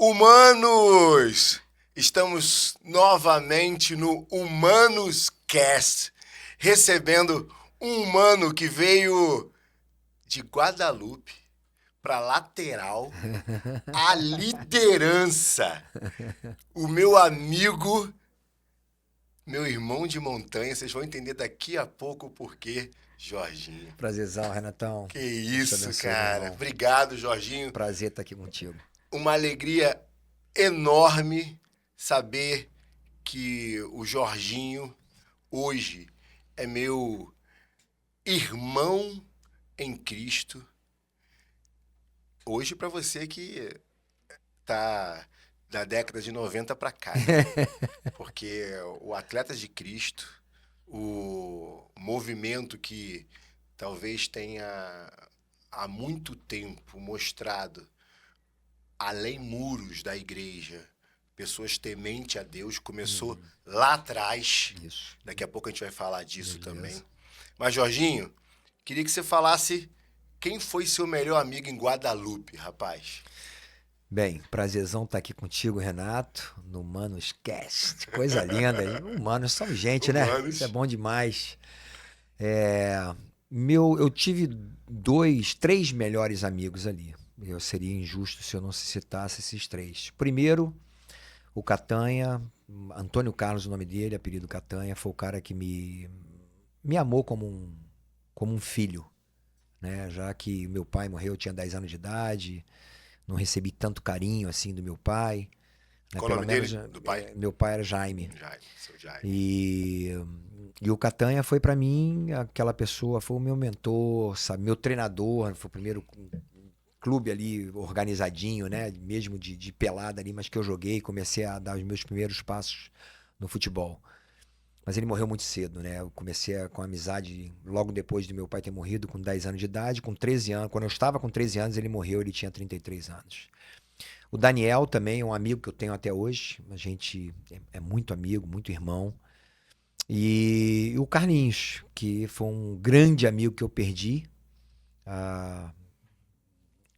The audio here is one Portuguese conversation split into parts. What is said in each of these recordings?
Humanos! Estamos novamente no Humanos Cast, recebendo um humano que veio de Guadalupe para lateral à liderança. O meu amigo, meu irmão de montanha, vocês vão entender daqui a pouco o porquê, Jorginho. Prazerzão, Renatão. Que Deus te isso, abençoe, meu cara. irmão. Obrigado, Jorginho. Prazer estar aqui contigo. Uma alegria enorme saber que o Jorginho hoje é meu irmão em Cristo. Hoje para você que tá da década de 90 para cá, né? Porque o Atletas de Cristo, o movimento que talvez tenha há muito tempo mostrado além muros da igreja, pessoas temente a Deus, começou lá atrás. Isso. Daqui a pouco a gente vai falar disso Beleza. também. Mas, Jorginho, queria que você falasse quem foi seu melhor amigo em Guadalupe, rapaz. Bem, prazerzão estar aqui contigo, Renato, no Humanos Cast. Coisa linda. Humanos são gente, né? Humanos. Isso é bom demais. Eu tive três melhores amigos ali. Eu seria injusto se eu não citasse esses três. Primeiro, o Catanha, Antônio Carlos, o nome dele, apelido Catanha, foi o cara que me amou como um filho, né? Já que meu pai morreu, eu tinha 10 anos de idade, não recebi tanto carinho assim do meu pai, né? Qual o Pelo nome menos dele? Do pai? meu pai era Jaime. Jaime, seu Jaime. E o Catanha foi pra mim aquela pessoa, foi o meu mentor, sabe, meu treinador, foi o primeiro clube ali organizadinho, né, mesmo de pelada ali, mas que eu joguei, comecei a dar os meus primeiros passos no futebol. Mas ele morreu muito cedo, né? Eu comecei com a amizade logo depois de meu pai ter morrido, com 10 anos de idade, com 13 anos. Quando eu estava com 13 anos, ele morreu, ele tinha 33 anos. O Daniel também é um amigo que eu tenho até hoje. A gente é muito amigo, muito irmão. E o Carlinhos, que foi um grande amigo que eu perdi ah,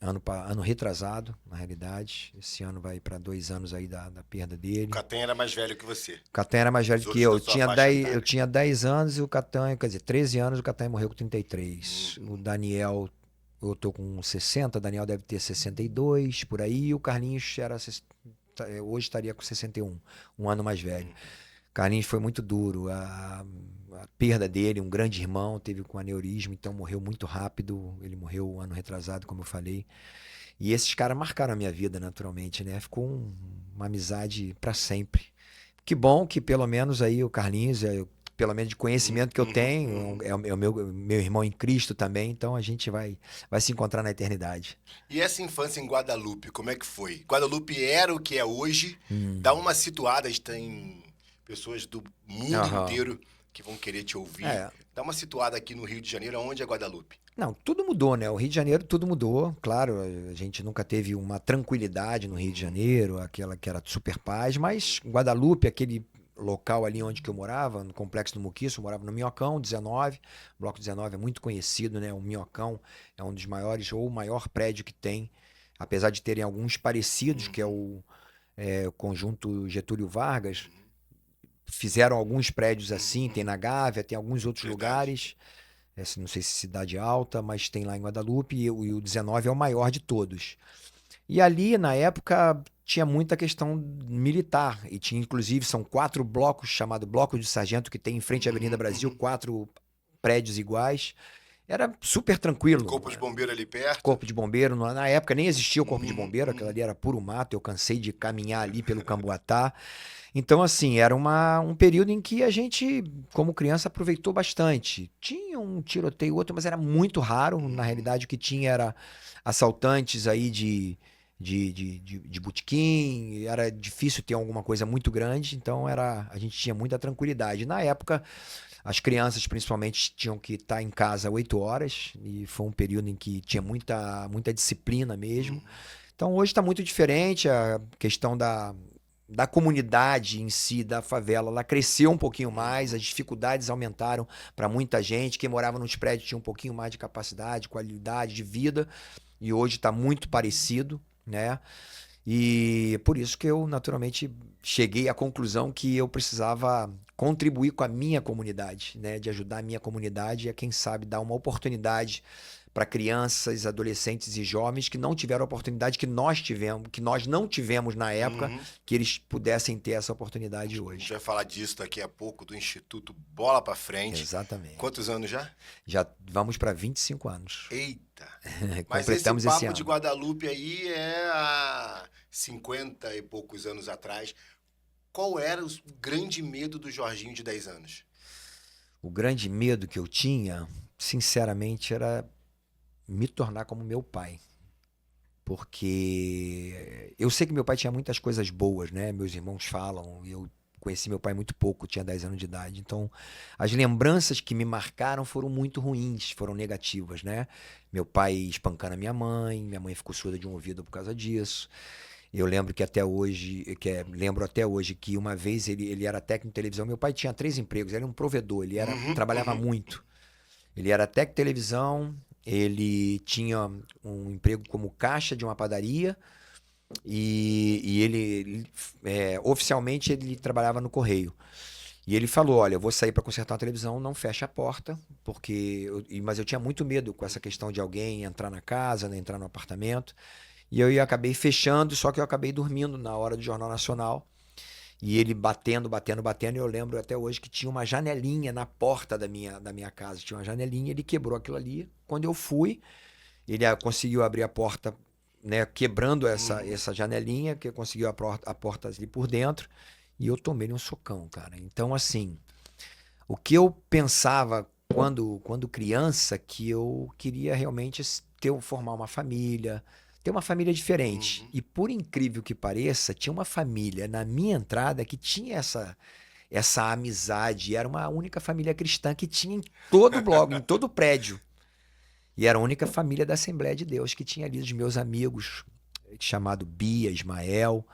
ano retrasado, na realidade. Esse ano vai para 2 anos aí da perda O dele. Catanha era mais velho que você. O Catanha era mais velho Os que outros eu. da sua faixa etária. Eu tinha 10 anos e o Catanha, quer dizer, 13 anos, o Catanha morreu com 33. O Daniel, eu tô com 60, o Daniel deve ter 62, por aí. E o Carlinhos hoje estaria com 61, um ano mais velho. Carlinhos foi muito duro. A perda dele, um grande irmão, teve com aneurisma, então morreu muito rápido. Ele morreu um ano retrasado, como eu falei. E esses caras marcaram a minha vida, naturalmente, né? Ficou uma amizade para sempre. Que bom que pelo menos aí o Carlinhos, pelo menos de conhecimento que eu tenho, é o meu irmão em Cristo também, então a gente vai se encontrar na eternidade. E essa infância em Guadalupe, como é que foi? Guadalupe era o que é hoje. Dá uma situada, tem pessoas do mundo Aham. inteiro que vão querer te ouvir. É. Dá uma situada aqui no Rio de Janeiro, onde é Guadalupe? Não, tudo mudou, né? O Rio de Janeiro tudo mudou. Claro, a gente nunca teve uma tranquilidade no Rio de Janeiro, aquela que era super paz, mas Guadalupe, aquele local ali onde que eu morava, no Complexo do Muquiço, eu morava no Minhocão 19. O Bloco 19 é muito conhecido, né? O Minhocão é um dos maiores ou o maior prédio que tem, apesar de terem alguns parecidos, que é o conjunto Getúlio Vargas. Fizeram alguns prédios assim, tem na Gávea, tem alguns outros Verdade. lugares. Não sei se cidade alta, mas tem lá em Guadalupe e o 19 é o maior de todos. E ali, na época, tinha muita questão militar. E tinha, inclusive, são 4 blocos, chamado Bloco de Sargento, que tem em frente à Avenida Brasil, 4 prédios iguais. Era super tranquilo. Corpo de bombeiro ali perto. Corpo de bombeiro, na época nem existia o corpo de Uhum, bombeiro, aquilo ali era puro mato. Eu cansei de caminhar ali pelo Camboatá. Então, assim, era um período em que a gente, como criança, aproveitou bastante. Tinha um tiroteio outro, mas era muito raro. Na realidade, o que tinha era assaltantes aí de botequim, era difícil ter alguma coisa muito grande, então a gente tinha muita tranquilidade. Na época, as crianças, principalmente, tinham que estar em casa 8 horas, e foi um período em que tinha muita disciplina mesmo. Então, hoje está muito diferente, a questão da comunidade em si, da favela, ela cresceu um pouquinho mais, as dificuldades aumentaram para muita gente. Quem morava nos prédios tinha um pouquinho mais de capacidade, qualidade de vida, e hoje está muito parecido, né? E por isso que eu, naturalmente, cheguei à conclusão que eu precisava contribuir com a minha comunidade, né? De ajudar a minha comunidade e, quem sabe, dar uma oportunidade para crianças, adolescentes e jovens que não tiveram a oportunidade que nós tivemos, que nós não tivemos na época, Uhum. que eles pudessem ter essa oportunidade A gente hoje. vai falar disso daqui a pouco, do Instituto Bola pra Frente. Exatamente. Quantos anos já? Já vamos para 25 anos. Eita! Mas esse Completamos esse papo de ano. Guadalupe aí é há 50 e poucos anos atrás. Qual era o grande medo do Jorginho de 10 anos? O grande medo que eu tinha, sinceramente, era me tornar como meu pai. Porque eu sei que meu pai tinha muitas coisas boas, né? Meus irmãos falam, e eu conheci meu pai muito pouco, tinha 10 anos de idade. Então, as lembranças que me marcaram foram muito ruins, foram negativas, né? Meu pai espancando a minha mãe ficou surda de um ouvido por causa disso. Eu lembro que até hoje, lembro até hoje que uma vez ele era técnico de televisão. Meu pai tinha 3 empregos, ele era um provedor, Uhum, trabalhava uhum. muito. Ele era técnico de televisão, ele tinha um emprego como caixa de uma padaria e oficialmente ele trabalhava no correio. E ele falou: Olha, eu vou sair para consertar uma televisão, não fecha a porta, mas eu tinha muito medo com essa questão de alguém entrar na casa, né, entrar no apartamento. E eu acabei fechando, só que eu acabei dormindo na hora do Jornal Nacional. E ele batendo, batendo, batendo. E eu lembro até hoje que tinha uma janelinha na porta da minha casa. Tinha uma janelinha, ele quebrou aquilo ali. Quando eu fui, ele conseguiu abrir a porta, né, quebrando Uhum. essa janelinha, que conseguiu a porta ali por dentro. E eu tomei um socão, cara. Então, assim, o que eu pensava quando criança, que eu queria realmente formar uma família, ter uma família diferente. Uhum. E por incrível que pareça, tinha uma família na minha entrada que tinha essa amizade. Era uma única família cristã que tinha em todo o blog, em todo o prédio. E era a única família da Assembleia de Deus que tinha ali os meus amigos, chamado Bia, Ismael.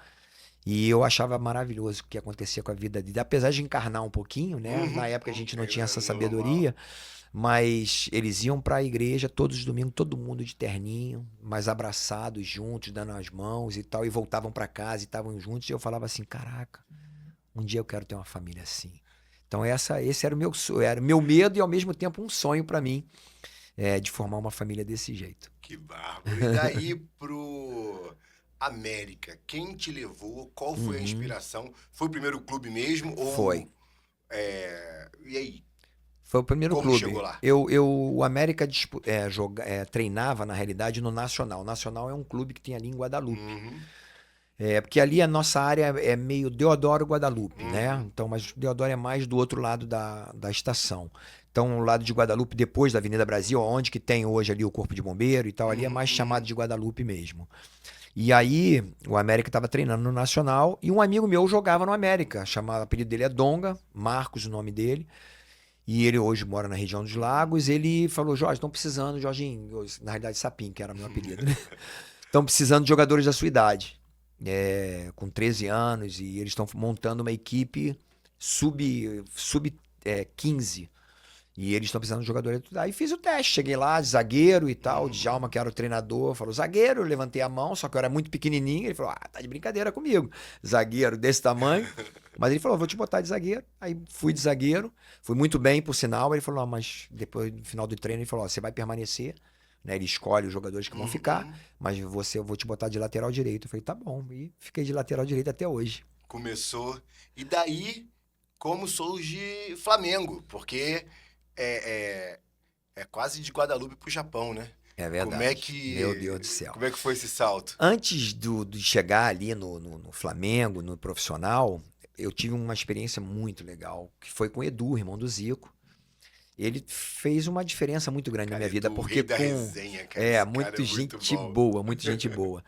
E eu achava maravilhoso o que acontecia com a vida dele. Apesar de encarnar um pouquinho, né? Na Uhum. época a gente não tinha É essa normal. sabedoria, mas eles iam para a igreja todos os domingos, todo mundo de terninho, mas abraçados juntos, dando as mãos e tal, e voltavam para casa e estavam juntos. E eu falava assim: caraca, um dia eu quero ter uma família assim. Então esse era o meu sonho, era o meu medo e ao mesmo tempo um sonho para mim, de formar uma família desse jeito. Que bárbaro. E daí pro América, quem te levou? Qual foi a Uhum. inspiração? Foi o primeiro clube mesmo? Foi. Ou. E aí? Foi o primeiro Como chegou clube. lá? O América treinava, na realidade, no Nacional. O Nacional é um clube que tem ali em Guadalupe. Uhum. Porque ali a nossa área é meio Deodoro Guadalupe, né? Uhum. Então, mas Deodoro é mais do outro lado da estação. Então, o lado de Guadalupe, depois da Avenida Brasil, onde que tem hoje ali o Corpo de Bombeiro e tal, ali é Uhum. mais chamado Uhum. de Guadalupe mesmo. E aí, o América estava treinando no Nacional e um amigo meu jogava no América. O apelido dele é Donga, Marcos, o nome dele. E ele hoje mora na região dos Lagos. Ele falou: Jorge, estão precisando, Jorginho, na realidade Sapim, que era meu apelido, né? Estão precisando de jogadores da sua idade, com 13 anos, e eles estão montando uma equipe sub 15. E eles estão precisando de jogadores. Aí fiz o teste, cheguei lá, de zagueiro e tal. O Uhum. Djalma, que era o treinador, falou: zagueiro, eu levantei a mão, só que eu era muito pequenininho. Ele falou: tá de brincadeira comigo. Zagueiro desse tamanho. Mas ele falou: vou te botar de zagueiro. Aí fui de zagueiro, fui muito bem, por sinal. Ele falou: mas depois, no final do treino, ele falou: você vai permanecer. Né, ele escolhe os jogadores que vão ficar, Uhum. mas eu vou te botar de lateral direito. Eu falei: tá bom. E fiquei de lateral direito até hoje. Começou. E daí, como surge Flamengo? Porque é, é, é quase de Guadalupe pro Japão, né? É Como é verdade. Meu Deus do que, céu. como é que foi esse salto? Antes de chegar ali no Flamengo, no profissional, eu tive uma experiência muito legal, que foi com o Edu, irmão do Zico. Ele fez uma diferença muito grande na Cara, minha vida, Edu, o porque rei da resenha, cara. Esse cara é muito muito gente bom. boa, muito gente boa.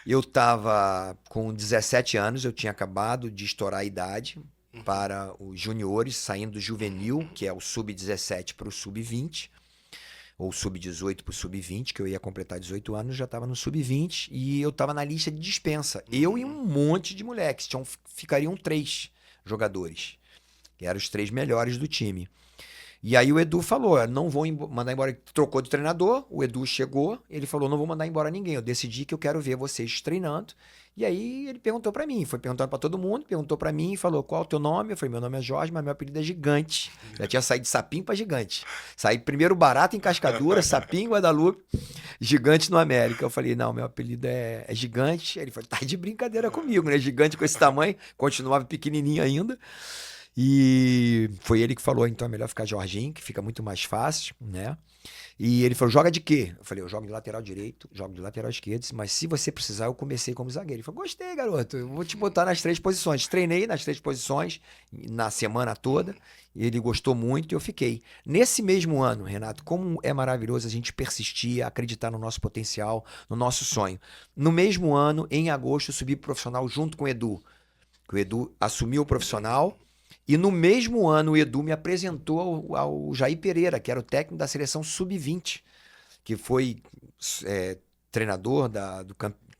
Eu tava com 17 anos, eu tinha acabado de estourar a idade Uhum. para os juniores, saindo do juvenil, Uhum. que é o sub-17 para o sub-20 ou sub-18 pro sub-20, que eu ia completar 18 anos, já estava no sub-20 e eu estava na lista de dispensa. Eu e Uhum. um monte de moleques, ficariam 3 jogadores, que eram os 3 melhores do time. E aí o Edu falou, não vou mandar embora, trocou de treinador, o Edu chegou, ele falou, não vou mandar embora ninguém, eu decidi que eu quero ver vocês treinando. E aí ele perguntou pra mim, foi perguntando pra todo mundo, perguntou pra mim, falou, qual é o teu nome? Eu falei, meu nome é Jorge, mas meu apelido é Gigante. Já tinha saído de Sapinho pra Gigante. Saí primeiro Barato em Cascadura, Sapinho, Guadalupe, Gigante no América. Eu falei, não, meu apelido é Gigante. Aí ele falou, tá de brincadeira comigo, né? Gigante com esse tamanho, continuava pequenininho ainda. E foi ele que falou, então é melhor ficar Jorginho, que fica muito mais fácil, né? E ele falou, joga de quê? Eu falei, eu jogo de lateral direito, jogo de lateral esquerdo, mas se você precisar, eu comecei como zagueiro. Ele falou, gostei, garoto, eu vou te botar nas 3 posições. Treinei nas 3 posições na semana toda, ele gostou muito e eu fiquei. Nesse mesmo ano, Renato, como é maravilhoso a gente persistir, acreditar no nosso potencial, no nosso sonho. No mesmo ano, em agosto, eu subi pro profissional junto com o Edu. O Edu assumiu o profissional. E no mesmo ano, o Edu me apresentou ao Jair Pereira, que era o técnico da seleção sub-20, que foi treinador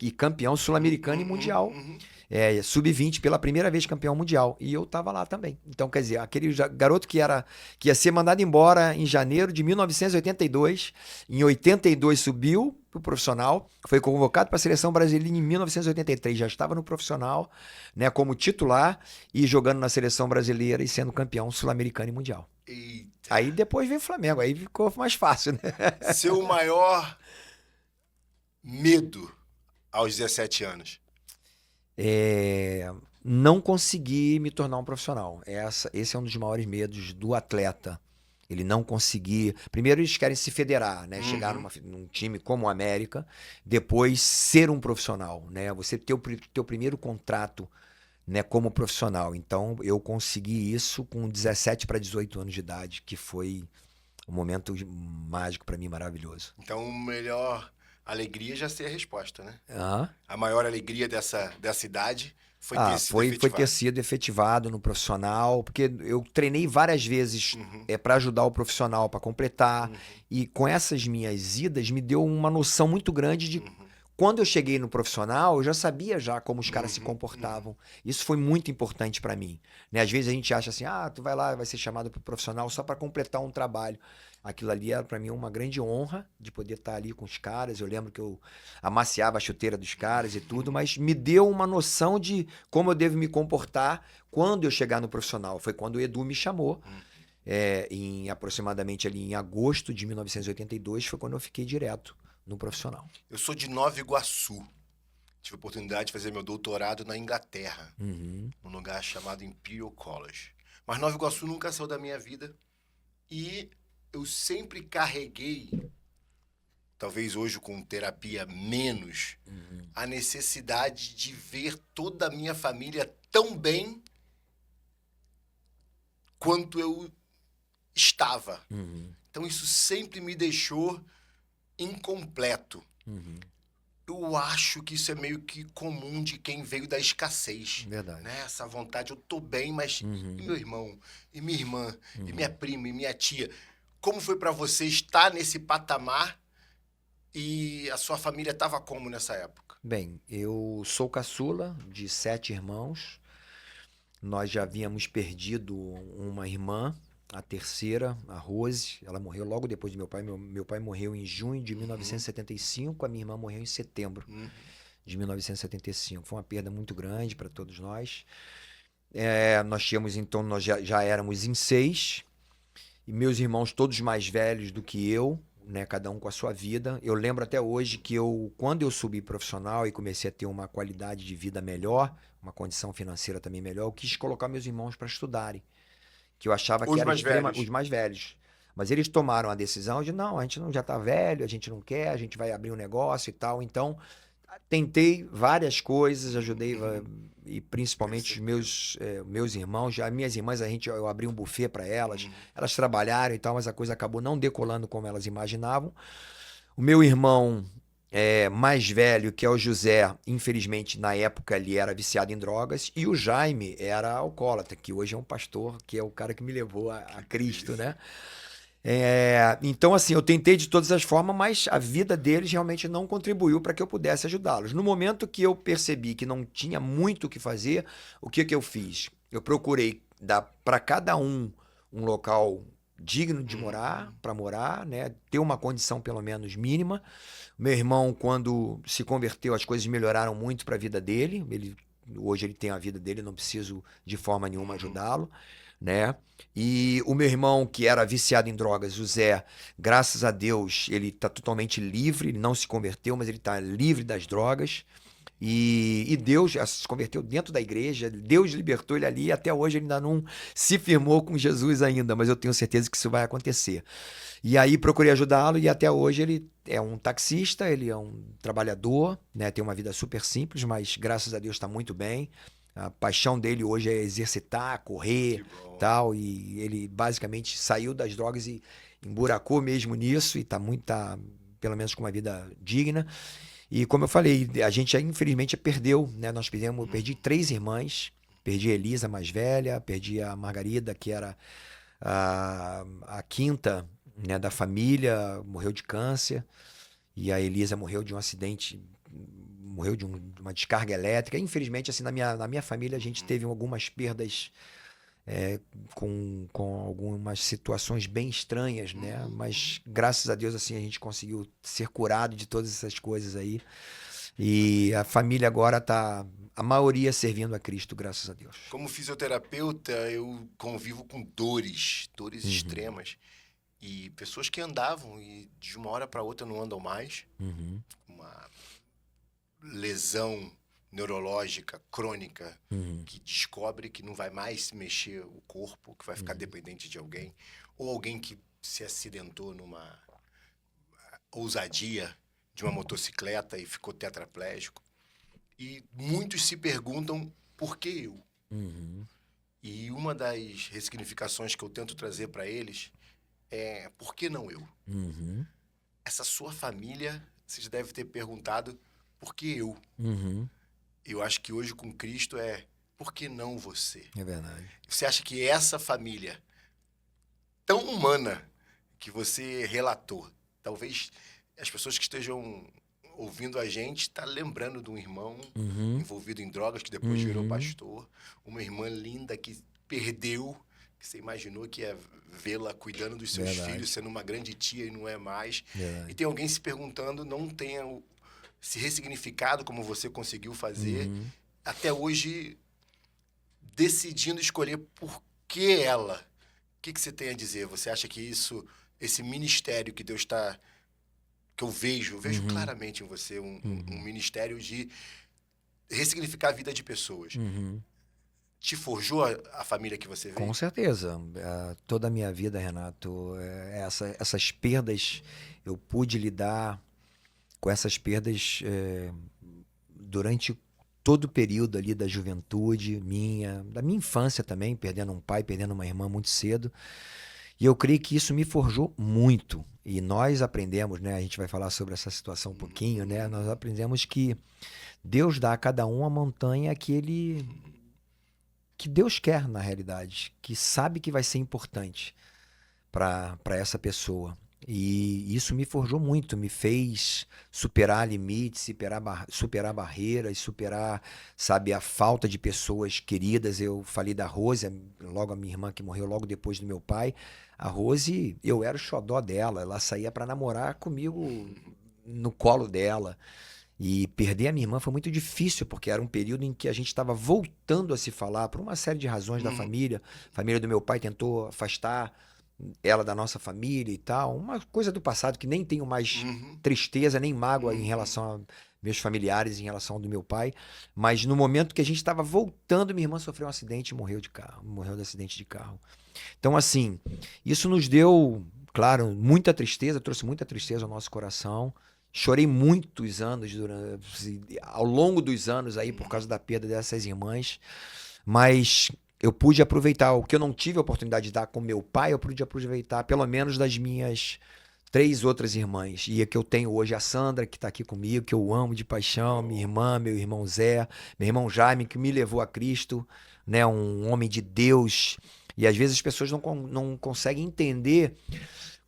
e campeão sul-americano e mundial. Sub-20, pela primeira vez campeão mundial. E eu estava lá também. Então, quer dizer, aquele garoto que ia ser mandado embora em janeiro de 1982, em 82 subiu pro profissional, foi convocado para a seleção brasileira em 1983, já estava no profissional, né, como titular e jogando na seleção brasileira e sendo campeão sul-americano e mundial. Eita. Aí depois veio o Flamengo, aí ficou mais fácil, né? Seu maior medo aos 17 anos? Não conseguir me tornar um profissional. Esse é um dos maiores medos do atleta. Ele não conseguir... Primeiro eles querem se federar, né? Chegar num time como o América, depois ser um profissional, né? Você ter o teu primeiro contrato, né, como profissional. Então eu consegui isso com 17 para 18 anos de idade, que foi um momento mágico para mim, maravilhoso. Então, melhor alegria já sei a resposta, né? Ah. A maior alegria dessa idade foi ter sido foi efetivado. ter sido efetivado no profissional, porque eu treinei várias vezes para ajudar o profissional, para completar, e com essas minhas idas me deu uma noção muito grande de quando eu cheguei no profissional, eu já sabia já como os caras se comportavam. Isso foi muito importante para mim, né? Às vezes a gente acha assim, tu vai lá, vai ser chamado para o profissional só para completar um trabalho. Aquilo ali era para mim uma grande honra de poder estar ali com os caras. Eu lembro que eu amaciava a chuteira dos caras e tudo, mas me deu uma noção de como eu devo me comportar quando eu chegar no profissional. Foi quando o Edu me chamou, em aproximadamente ali em agosto de 1982, foi quando eu fiquei direto no profissional. Eu sou de Nova Iguaçu. Tive a oportunidade de fazer meu doutorado na Inglaterra, num lugar chamado Imperial College. Mas Nova Iguaçu nunca saiu da minha vida e eu sempre carreguei, talvez hoje com terapia menos, a necessidade de ver toda a minha família tão bem quanto eu estava. Então isso sempre me deixou incompleto. Eu acho que isso é meio que comum de quem veio da escassez. Verdade. Né? Essa vontade, eu tô bem, mas e meu irmão, e minha irmã, e minha prima, e minha tia? Como foi para você estar nesse patamar e a sua família estava como nessa época? Bem, eu sou caçula de 7 irmãos. Nós já havíamos perdido uma irmã, a terceira, a Rose. Ela morreu logo depois de meu pai. Meu pai morreu em junho de 1975, a minha irmã morreu em setembro de 1975. Foi uma perda muito grande para todos nós. Nós tínhamos, então, nós já éramos em 6. E meus irmãos todos mais velhos do que eu, né, cada um com a sua vida. Eu lembro até hoje que quando eu subi profissional e comecei a ter uma qualidade de vida melhor, uma condição financeira também melhor, eu quis colocar meus irmãos para estudarem, que eu achava que era os mais velhos. Mas eles tomaram a decisão de, não, a gente já está velho, a gente não quer, a gente vai abrir um negócio e tal. Então, tentei várias coisas, ajudei, e principalmente os meus irmãos, as minhas irmãs, eu abri um buffet para elas, elas trabalharam e tal, mas a coisa acabou não decolando como elas imaginavam. O meu irmão mais velho, que é o José, infelizmente na época ele era viciado em drogas, e o Jaime era alcoólatra, que hoje é um pastor, que é o cara que me levou a Cristo, né? Então, assim, eu tentei de todas as formas, mas a vida deles realmente não contribuiu para que eu pudesse ajudá-los. No momento que eu percebi que não tinha muito o que fazer, o que eu fiz? Eu procurei dar para cada um local digno de morar, para morar, né? Ter uma condição pelo menos mínima. Meu irmão, quando se converteu, as coisas melhoraram muito para a vida dele. Hoje ele tem a vida dele, não preciso de forma nenhuma ajudá-lo, né? E o meu irmão, que era viciado em drogas, o Zé, graças a Deus, ele está totalmente livre, ele não se converteu, mas ele está livre das drogas. E Deus já se converteu dentro da igreja, Deus libertou ele ali, e até hoje ele ainda não se firmou com Jesus ainda, mas eu tenho certeza que isso vai acontecer. E aí procurei ajudá-lo e até hoje ele é um taxista, ele é um trabalhador, né? Tem uma vida super simples, mas graças a Deus está muito bem. A paixão dele hoje é exercitar, correr, tal, e ele basicamente saiu das drogas e emburacou mesmo nisso e tá pelo menos com uma vida digna. E como eu falei, a gente infelizmente perdeu, né? Perdi 3 irmãs, perdi a Elisa, mais velha, perdi a Margarida, que era a quinta, né, da família, morreu de câncer, e a Elisa morreu de um acidente, morreu de uma descarga elétrica. Infelizmente, assim, na minha família a gente teve algumas perdas com algumas situações bem estranhas, né? Mas graças a Deus assim a gente conseguiu ser curado de todas essas coisas aí. E a família agora tá, a maioria servindo a Cristo, graças a Deus. Como fisioterapeuta, eu convivo com dores extremas. E pessoas que andavam e de uma hora para outra não andam mais. Uma lesão neurológica crônica que descobre que não vai mais mexer o corpo, que vai ficar dependente de alguém, ou alguém que se acidentou numa ousadia de uma motocicleta e ficou tetraplégico. E muitos se perguntam por que eu? E uma das ressignificações que eu tento trazer para eles é por que não eu? Essa sua família, você já deve ter perguntado por que eu? Eu acho que hoje com Cristo por que não você? É verdade. Você acha que essa família tão humana que você relatou, talvez as pessoas que estejam ouvindo a gente tá lembrando de um irmão envolvido em drogas que depois virou pastor, uma irmã linda que perdeu, que você imaginou que ia vê-la cuidando dos seus filhos, sendo uma grande tia e não é mais. E tem alguém se perguntando, não tenha se ressignificado como você conseguiu fazer, até hoje decidindo escolher por que ela. O que você tem a dizer? Você acha que esse ministério que Deus está... que eu vejo claramente em você, um ministério de ressignificar a vida de pessoas, te forjou a família que você veio? Com certeza. Toda a minha vida, Renato, essas perdas, eu pude lidar com essas perdas durante todo o período ali da juventude da minha infância também, perdendo um pai, perdendo uma irmã muito cedo. E eu creio que isso me forjou muito. E nós aprendemos, né? A gente vai falar sobre essa situação um pouquinho, né? Nós aprendemos que Deus dá a cada um a montanha que Deus quer, na realidade, que sabe que vai ser importante para essa pessoa. E isso me forjou muito, me fez superar limites, superar barreiras, superar, sabe, a falta de pessoas queridas. Eu falei da Rose, logo a minha irmã que morreu logo depois do meu pai. A Rose, eu era o xodó dela, ela saía para namorar comigo no colo dela. E perder a minha irmã foi muito difícil, porque era um período em que a gente estava voltando a se falar por uma série de razões da família. A família do meu pai tentou afastar ela da nossa família e tal. Uma coisa do passado que nem tenho mais tristeza, nem mágoa em relação a meus familiares, em relação ao do meu pai. Mas no momento que a gente estava voltando, minha irmã sofreu um acidente e morreu de acidente de carro. Então, assim, isso nos deu, claro, muita tristeza, trouxe muita tristeza ao nosso coração. Chorei muitos anos, ao longo dos anos aí, por causa da perda dessas irmãs. Mas eu pude aproveitar o que eu não tive a oportunidade de dar com meu pai, eu pude aproveitar pelo menos das minhas 3 outras irmãs. E a que eu tenho hoje, a Sandra, que está aqui comigo, que eu amo de paixão, minha irmã, meu irmão Zé, meu irmão Jaime, que me levou a Cristo, né? Um homem de Deus. E às vezes as pessoas não conseguem entender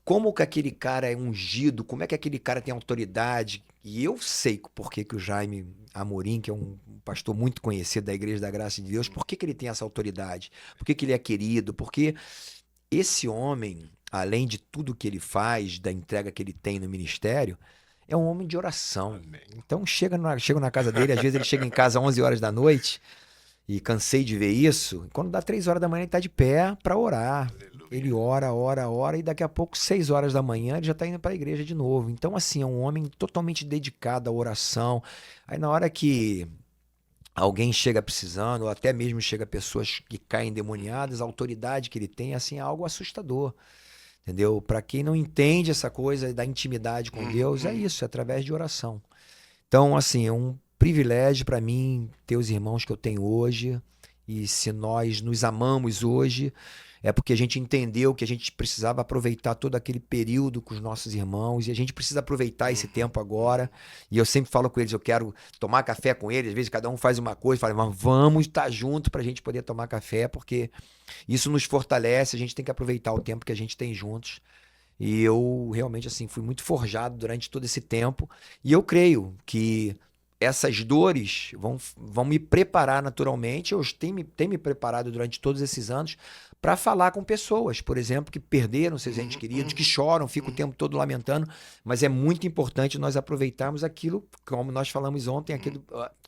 como que aquele cara é ungido, como é que aquele cara tem autoridade. E eu sei por que o Jaime Amorim, que é um pastor muito conhecido da Igreja da Graça de Deus, por que ele tem essa autoridade? Por que ele é querido? Porque esse homem, além de tudo que ele faz, da entrega que ele tem no ministério, é um homem de oração. Amém. Então, chego na casa dele, às vezes ele chega em casa às 11 horas da noite, e cansei de ver isso. Quando dá 3 horas da manhã, ele está de pé para orar. Aleluia. Ele ora, e daqui a pouco, 6 horas da manhã, ele já está indo para a igreja de novo. Então, assim, é um homem totalmente dedicado à oração. Aí, na hora que alguém chega precisando, ou até mesmo chega pessoas que caem endemoniadas, a autoridade que ele tem, assim, é algo assustador. Entendeu? Para quem não entende essa coisa da intimidade com Deus, é isso, é através de oração. Então, assim, é um privilégio para mim ter os irmãos que eu tenho hoje. E se nós nos amamos hoje, é porque a gente entendeu que a gente precisava aproveitar todo aquele período com os nossos irmãos. E a gente precisa aproveitar esse tempo agora. E eu sempre falo com eles, eu quero tomar café com eles. Às vezes cada um faz uma coisa, fala, mas vamos estar junto para a gente poder tomar café, porque isso nos fortalece. A gente tem que aproveitar o tempo que a gente tem juntos. E eu realmente assim fui muito forjado durante todo esse tempo. E eu creio que essas dores vão me preparar naturalmente. Eu tenho me preparado durante todos esses anos para falar com pessoas, por exemplo, que perderam seus entes queridos, que choram, ficam o tempo todo lamentando. Mas é muito importante nós aproveitarmos aquilo, como nós falamos ontem,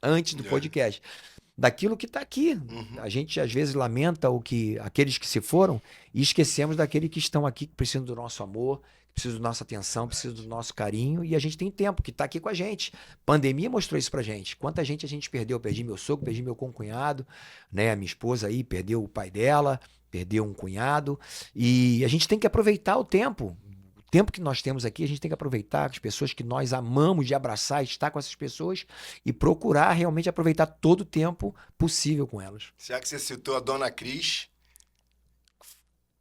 antes do podcast, daquilo que está aqui. A gente às vezes lamenta aqueles que se foram e esquecemos daqueles que estão aqui, que precisam do nosso amor, que precisam da nossa atenção, precisam do nosso carinho, e a gente tem tempo, que está aqui com a gente. Pandemia mostrou isso pra gente. Quanta gente a gente perdeu? Perdi meu sogro, perdi meu concunhado, né? A minha esposa aí perdeu o pai dela, perdeu um cunhado, e a gente tem que aproveitar o tempo. O tempo que nós temos aqui, a gente tem que aproveitar com as pessoas que nós amamos, de abraçar, estar com essas pessoas e procurar realmente aproveitar todo o tempo possível com elas. Já que você citou a Dona Cris,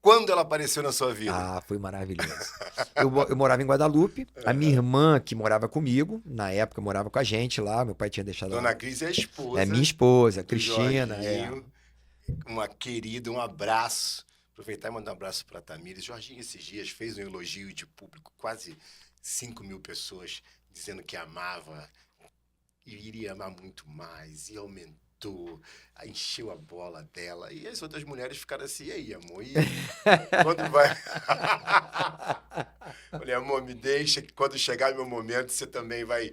quando ela apareceu na sua vida? Ah, foi maravilhoso. Eu morava em Guadalupe, a minha irmã que morava comigo, na época morava com a gente lá, meu pai tinha deixado Dona ela. Cris é a esposa. É minha esposa, do Cristina. Jorginho. Uma querida, um abraço. Aproveitar e mandar um abraço para a Tamires. Jorginho, esses dias, fez um elogio de público, quase 5.000 pessoas dizendo que amava e iria amar muito mais, e aumentou, encheu a bola dela. E as outras mulheres ficaram assim, e aí, amor? E quando vai? Falei, amor, me deixa que quando chegar meu momento, você também vai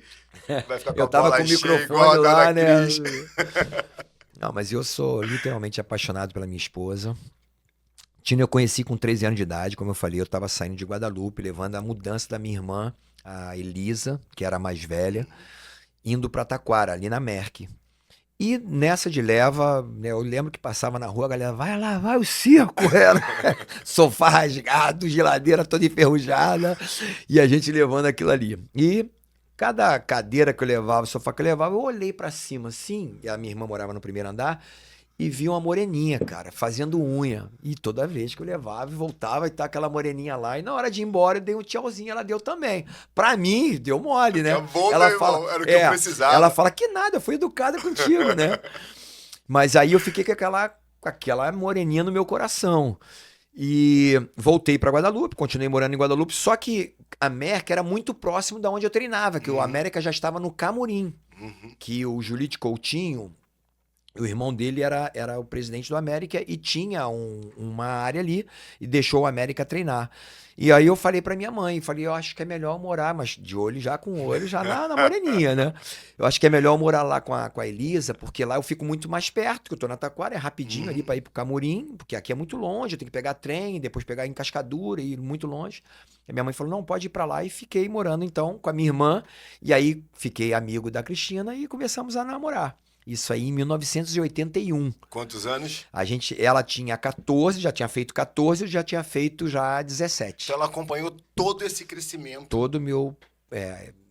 ficar com Eu a tava bola com o cheia, microfone igual a lá, Dona né? Cris. Não, mas eu sou literalmente apaixonado pela minha esposa. Tina eu conheci com 13 anos de idade, como eu falei, eu estava saindo de Guadalupe, levando a mudança da minha irmã, a Elisa, que era a mais velha, indo para Taquara, ali na Merck. E nessa de leva, né, eu lembro que passava na rua, a galera, vai lá, vai o circo, era sofá rasgado, geladeira toda enferrujada, e a gente levando aquilo ali. E cada cadeira que eu levava, sofá que eu levava, eu olhei para cima assim, e a minha irmã morava no primeiro andar, e vi uma moreninha, cara, fazendo unha. E toda vez que eu levava e voltava, e tá aquela moreninha lá. E na hora de ir embora, eu dei um tchauzinho, ela deu também. Pra mim, deu mole, né? É bom, Ela meu fala, irmão, era o que eu precisava. ela fala que nada, eu fui educada contigo, né? Mas aí eu fiquei com aquela moreninha no meu coração. E voltei pra Guadalupe, continuei morando em Guadalupe, só que a Merck era muito próximo da onde eu treinava, que o América já estava no Camurim, que o Julite Coutinho, o irmão dele era o presidente do América e tinha uma área ali e deixou o América treinar. E aí eu falei pra minha mãe, falei, eu acho que é melhor morar, mas de olho já com o olho já na moreninha, né? Eu acho que é melhor morar lá com a Elisa, porque lá eu fico muito mais perto, que eu tô na Taquara, é rapidinho ali pra ir pro Camurim, porque aqui é muito longe, eu tenho que pegar trem, depois pegar em Cascadura, ir muito longe. E minha mãe falou, não, pode ir pra lá, e fiquei morando então com a minha irmã, e aí fiquei amigo da Cristina e começamos a namorar. Isso aí em 1981. Quantos anos? Ela tinha 14, já tinha feito 14, eu já tinha feito já 17. Então ela acompanhou todo esse crescimento. Todo meu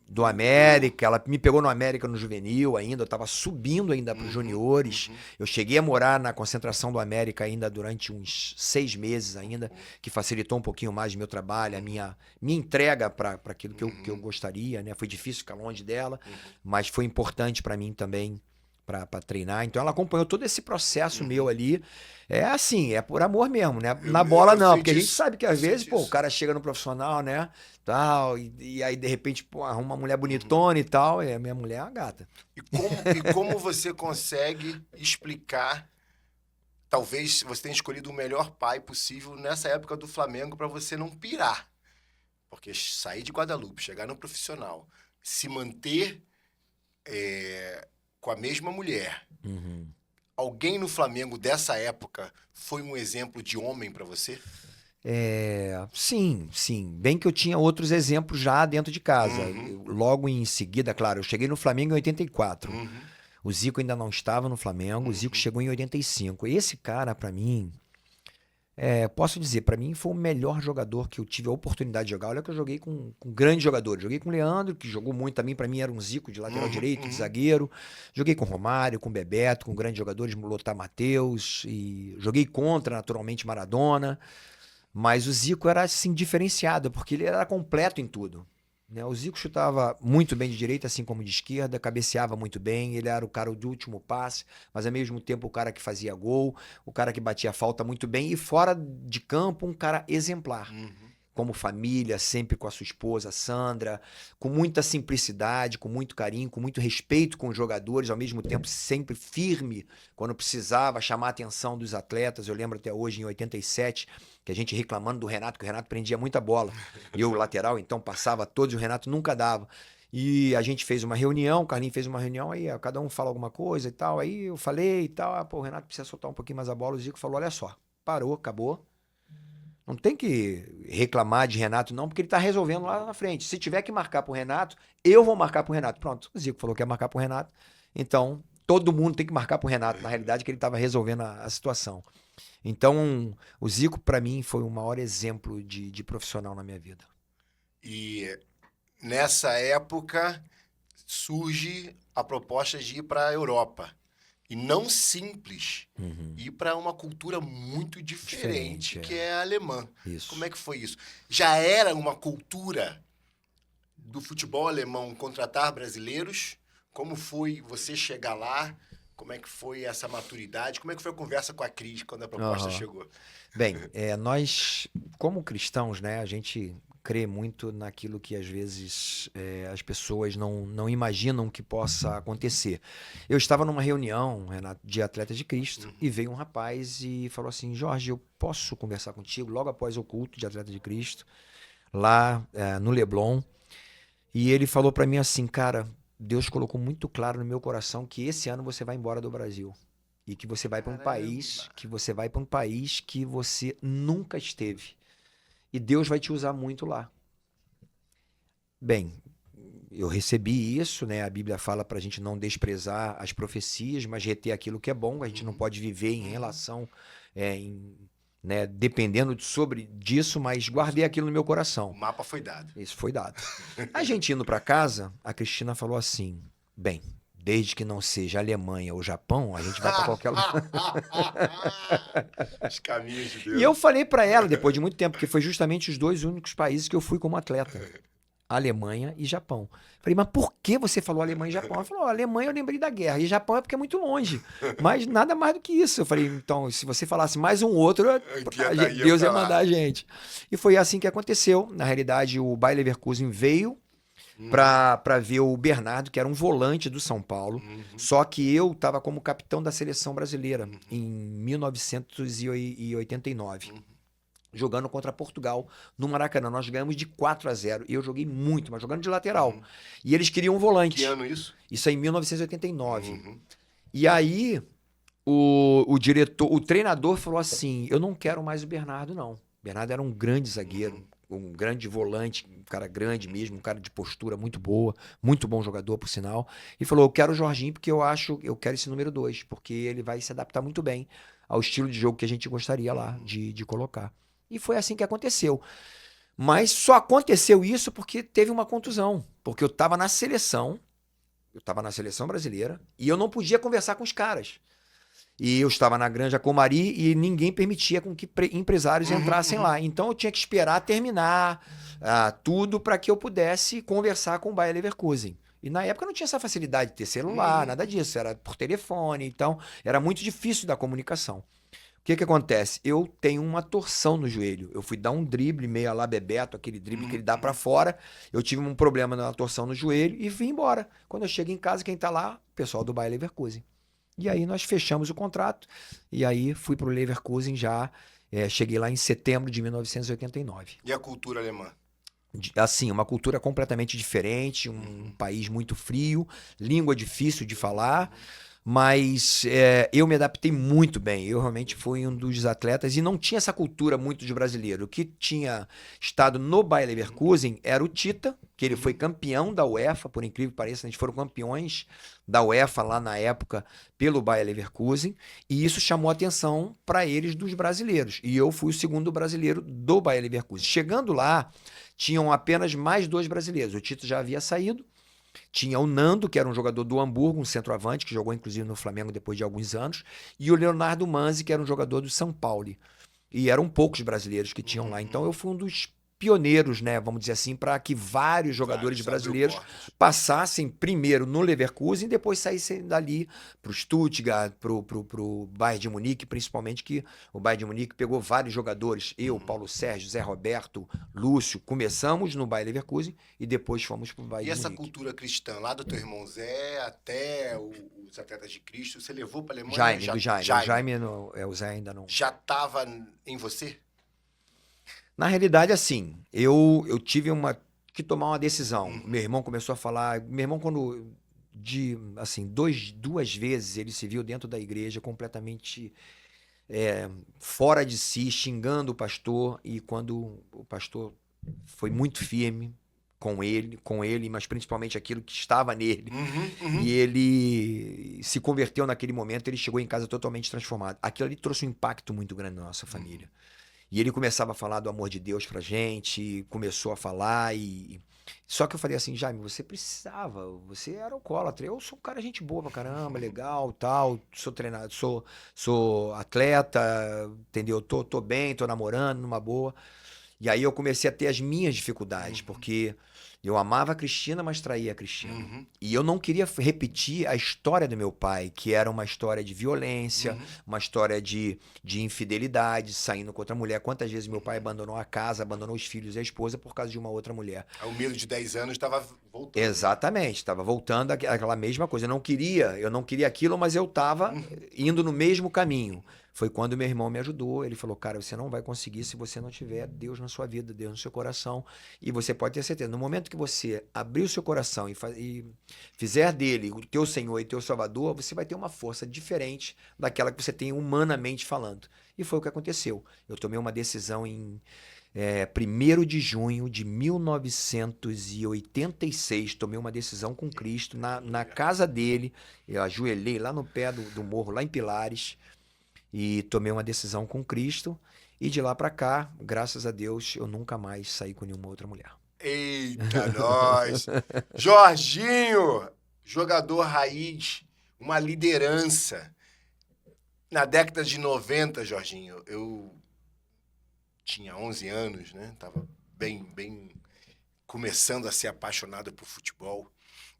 do América, ela me pegou no América no juvenil ainda, eu estava subindo ainda para os juniores. Eu cheguei a morar na concentração do América ainda durante uns 6 meses ainda, que facilitou um pouquinho mais o meu trabalho, a minha entrega para aquilo que eu gostaria, né? Foi difícil ficar longe dela, mas foi importante para mim também para treinar. Então ela acompanhou todo esse processo meu ali. É assim, é por amor mesmo, né? Na bola não, porque a gente sabe que às vezes, pô, o cara chega no profissional, né? Tal, e aí de repente, pô, arruma uma mulher bonitona e tal, e a minha mulher é uma gata. E como você consegue explicar talvez você tenha escolhido o melhor pai possível nessa época do Flamengo para você não pirar. Porque sair de Guadalupe, chegar no profissional, se manter com a mesma mulher. Uhum. Alguém no Flamengo dessa época foi um exemplo de homem para você? Sim, sim. Bem que eu tinha outros exemplos já dentro de casa. Uhum. Logo em seguida, claro, eu cheguei no Flamengo em 84. Uhum. O Zico ainda não estava no Flamengo, o Zico chegou em 85. Esse cara, pra mim, posso dizer, pra mim foi o melhor jogador que eu tive a oportunidade de jogar. Olha que eu joguei com grandes jogadores. Joguei com o Leandro, que jogou muito também, pra mim era um Zico de lateral direito, de zagueiro. Joguei com o Romário, com o Bebeto, com grandes jogadores, Lothar Matheus, e joguei contra, naturalmente, Maradona. Mas o Zico era assim diferenciado, porque ele era completo em tudo, né? O Zico chutava muito bem de direita, assim como de esquerda, cabeceava muito bem, ele era o cara do último passe, mas ao mesmo tempo o cara que fazia gol, o cara que batia falta muito bem e fora de campo um cara exemplar. Como família, sempre com a sua esposa, Sandra, com muita simplicidade, com muito carinho, com muito respeito com os jogadores, ao mesmo tempo sempre firme quando precisava chamar a atenção dos atletas. Eu lembro até hoje, em 87, que a gente reclamando do Renato, que o Renato prendia muita bola. E eu, lateral, então passava todos, e o Renato nunca dava. E a gente fez uma reunião, o Carlinhos fez uma reunião, aí cada um fala alguma coisa e tal. Aí eu falei e tal, o Renato precisa soltar um pouquinho mais a bola. O Zico falou, olha só, parou, acabou. Não tem que reclamar de Renato, não, porque ele tá resolvendo lá na frente. Se tiver que marcar pro Renato, eu vou marcar pro Renato. Pronto, o Zico falou que ia marcar pro Renato. Então, todo mundo tem que marcar pro Renato, na realidade, que ele tava resolvendo a situação. Então, o Zico, para mim, foi o maior exemplo de profissional na minha vida. E nessa época surge a proposta de ir para a Europa. E não simples, ir para uma cultura muito diferente, que é a alemã. Isso. Como é que foi isso? Já era uma cultura do futebol alemão contratar brasileiros? Como foi você chegar lá? Como é que foi essa maturidade? Como é que foi a conversa com a Cris quando a proposta chegou? Bem, nós, como cristãos, né, a gente crê muito naquilo que às vezes as pessoas não imaginam que possa acontecer. Eu estava numa reunião, Renato, de Atletas de Cristo, e veio um rapaz e falou assim, Jorge, eu posso conversar contigo logo após o culto de Atletas de Cristo, lá no Leblon. E ele falou para mim assim, cara, Deus colocou muito claro no meu coração que esse ano você vai embora do Brasil. E que você vai para um país, que você nunca esteve. E Deus vai te usar muito lá. Bem, eu recebi isso, né? A Bíblia fala para a gente não desprezar as profecias, mas reter aquilo que é bom. A gente não pode viver em relação, né, dependendo disso, mas guardei aquilo no meu coração. O mapa foi dado. Isso foi dado. A gente indo para casa, a Cristina falou assim, bem, desde que não seja Alemanha ou Japão, a gente vai para qualquer lugar. Os caminhos de Deus. E eu falei para ela, depois de muito tempo, que foi justamente os dois únicos países que eu fui como atleta. Alemanha e Japão. Falei, mas por que você falou Alemanha e Japão? Ela falou, Alemanha eu lembrei da guerra, e Japão é porque é muito longe. Mas nada mais do que isso. Eu falei, então, se você falasse mais um outro, Deus ia mandar a gente. E foi assim que aconteceu. Na realidade, o Bayer Leverkusen veio para ver o Bernardo, que era um volante do São Paulo. Só que eu estava como capitão da seleção brasileira em 1989. Jogando contra Portugal no Maracanã. Nós ganhamos de 4-0. E eu joguei muito, mas jogando de lateral. E eles queriam um volante. Que ano isso? Isso aí em 1989. E aí, o diretor, o treinador falou assim, eu não quero mais o Bernardo, não. O Bernardo era um grande zagueiro, um grande volante, um cara grande mesmo, um cara de postura muito boa, muito bom jogador, por sinal. E falou, eu quero o Jorginho porque eu quero esse número 2, porque ele vai se adaptar muito bem ao estilo de jogo que a gente gostaria lá de colocar. E foi assim que aconteceu. Mas só aconteceu isso porque teve uma contusão. Porque eu estava na seleção brasileira, e eu não podia conversar com os caras. E eu estava na Granja Comari e ninguém permitia com que empresários entrassem lá. Então eu tinha que esperar terminar tudo para que eu pudesse conversar com o Bayer Leverkusen. E na época não tinha essa facilidade de ter celular, nada disso. Era por telefone, então era muito difícil da comunicação. O que acontece? Eu tenho uma torção no joelho. Eu fui dar um drible meio a lá Bebeto, aquele drible que ele dá pra fora. Eu tive um problema na torção no joelho e vim embora. Quando eu chego em casa, quem tá lá? O pessoal do Bayer Leverkusen. E aí nós fechamos o contrato e aí fui para o Leverkusen já, cheguei lá em setembro de 1989. E a cultura alemã? Assim, uma cultura completamente diferente, um país muito frio, língua difícil de falar, mas eu me adaptei muito bem. Eu realmente fui um dos atletas e não tinha essa cultura muito de brasileiro. O que tinha estado no Bayer Leverkusen era o Tita, que ele foi campeão da UEFA, por incrível que pareça, eles foram campeões da UEFA lá na época pelo Bayer Leverkusen, e isso chamou a atenção para eles dos brasileiros. E eu fui o segundo brasileiro do Bayer Leverkusen. Chegando lá, tinham apenas mais 2 brasileiros. O Tito já havia saído. Tinha o Nando, que era um jogador do Hamburgo, um centroavante, que jogou inclusive no Flamengo depois de alguns anos, e o Leonardo Manzi, que era um jogador do São Paulo. E eram poucos brasileiros que tinham lá. Então eu fui um dos pioneiros, né, vamos dizer assim, para que vários jogadores brasileiros passassem primeiro no Leverkusen e depois saíssem dali para o Stuttgart, para o Bayern de Munique, principalmente, que o Bayern de Munique pegou vários jogadores. Eu, Paulo Sérgio, Zé Roberto, Lúcio, começamos no Bayern Leverkusen e depois fomos para o Bayern de Munique. E essa cultura cristã, lá do teu irmão Zé até os Atletas de Cristo, você levou para a Alemanha? Jaime, o Zé ainda não. Já estava em você? Na realidade, assim, eu tive que tomar uma decisão. Meu irmão começou a falar. Meu irmão, assim, duas vezes ele se viu dentro da igreja completamente fora de si, xingando o pastor. E quando o pastor foi muito firme com ele, mas principalmente aquilo que estava nele. E ele se converteu naquele momento, ele chegou em casa totalmente transformado. Aquilo ali trouxe um impacto muito grande na nossa família. E ele começava a falar do amor de Deus pra gente, começou a falar Só que eu falei assim, Jaime, você precisava, você era alcoólatra, eu sou um cara gente boa pra caramba, legal, tal, sou treinado, sou atleta, entendeu? Tô bem, tô namorando, numa boa. E aí eu comecei a ter as minhas dificuldades, porque eu amava a Cristina, mas traía a Cristina. E eu não queria repetir a história do meu pai, que era uma história de violência, uma história de infidelidade, saindo com outra mulher. Quantas vezes meu pai abandonou a casa, abandonou os filhos e a esposa por causa de uma outra mulher. O medo de 10 anos estava voltando. Exatamente, estava voltando aquela mesma coisa. Eu não queria aquilo, mas eu estava indo no mesmo caminho. Foi quando meu irmão me ajudou. Ele falou, cara, você não vai conseguir se você não tiver Deus na sua vida, Deus no seu coração. E você pode ter certeza, no momento que você abrir o seu coração e fizer dele o teu Senhor e teu Salvador, você vai ter uma força diferente daquela que você tem humanamente falando. E foi o que aconteceu. Eu tomei uma decisão em 1º de junho de 1986, tomei uma decisão com Cristo na casa dele. Eu ajoelhei lá no pé do morro, lá em Pilares, e tomei uma decisão com Cristo. E de lá pra cá, graças a Deus, eu nunca mais saí com nenhuma outra mulher. Eita, nós! Jorginho, jogador raiz, uma liderança. Na década de 90, Jorginho, eu tinha 11 anos, né? Tava bem começando a ser apaixonado por futebol.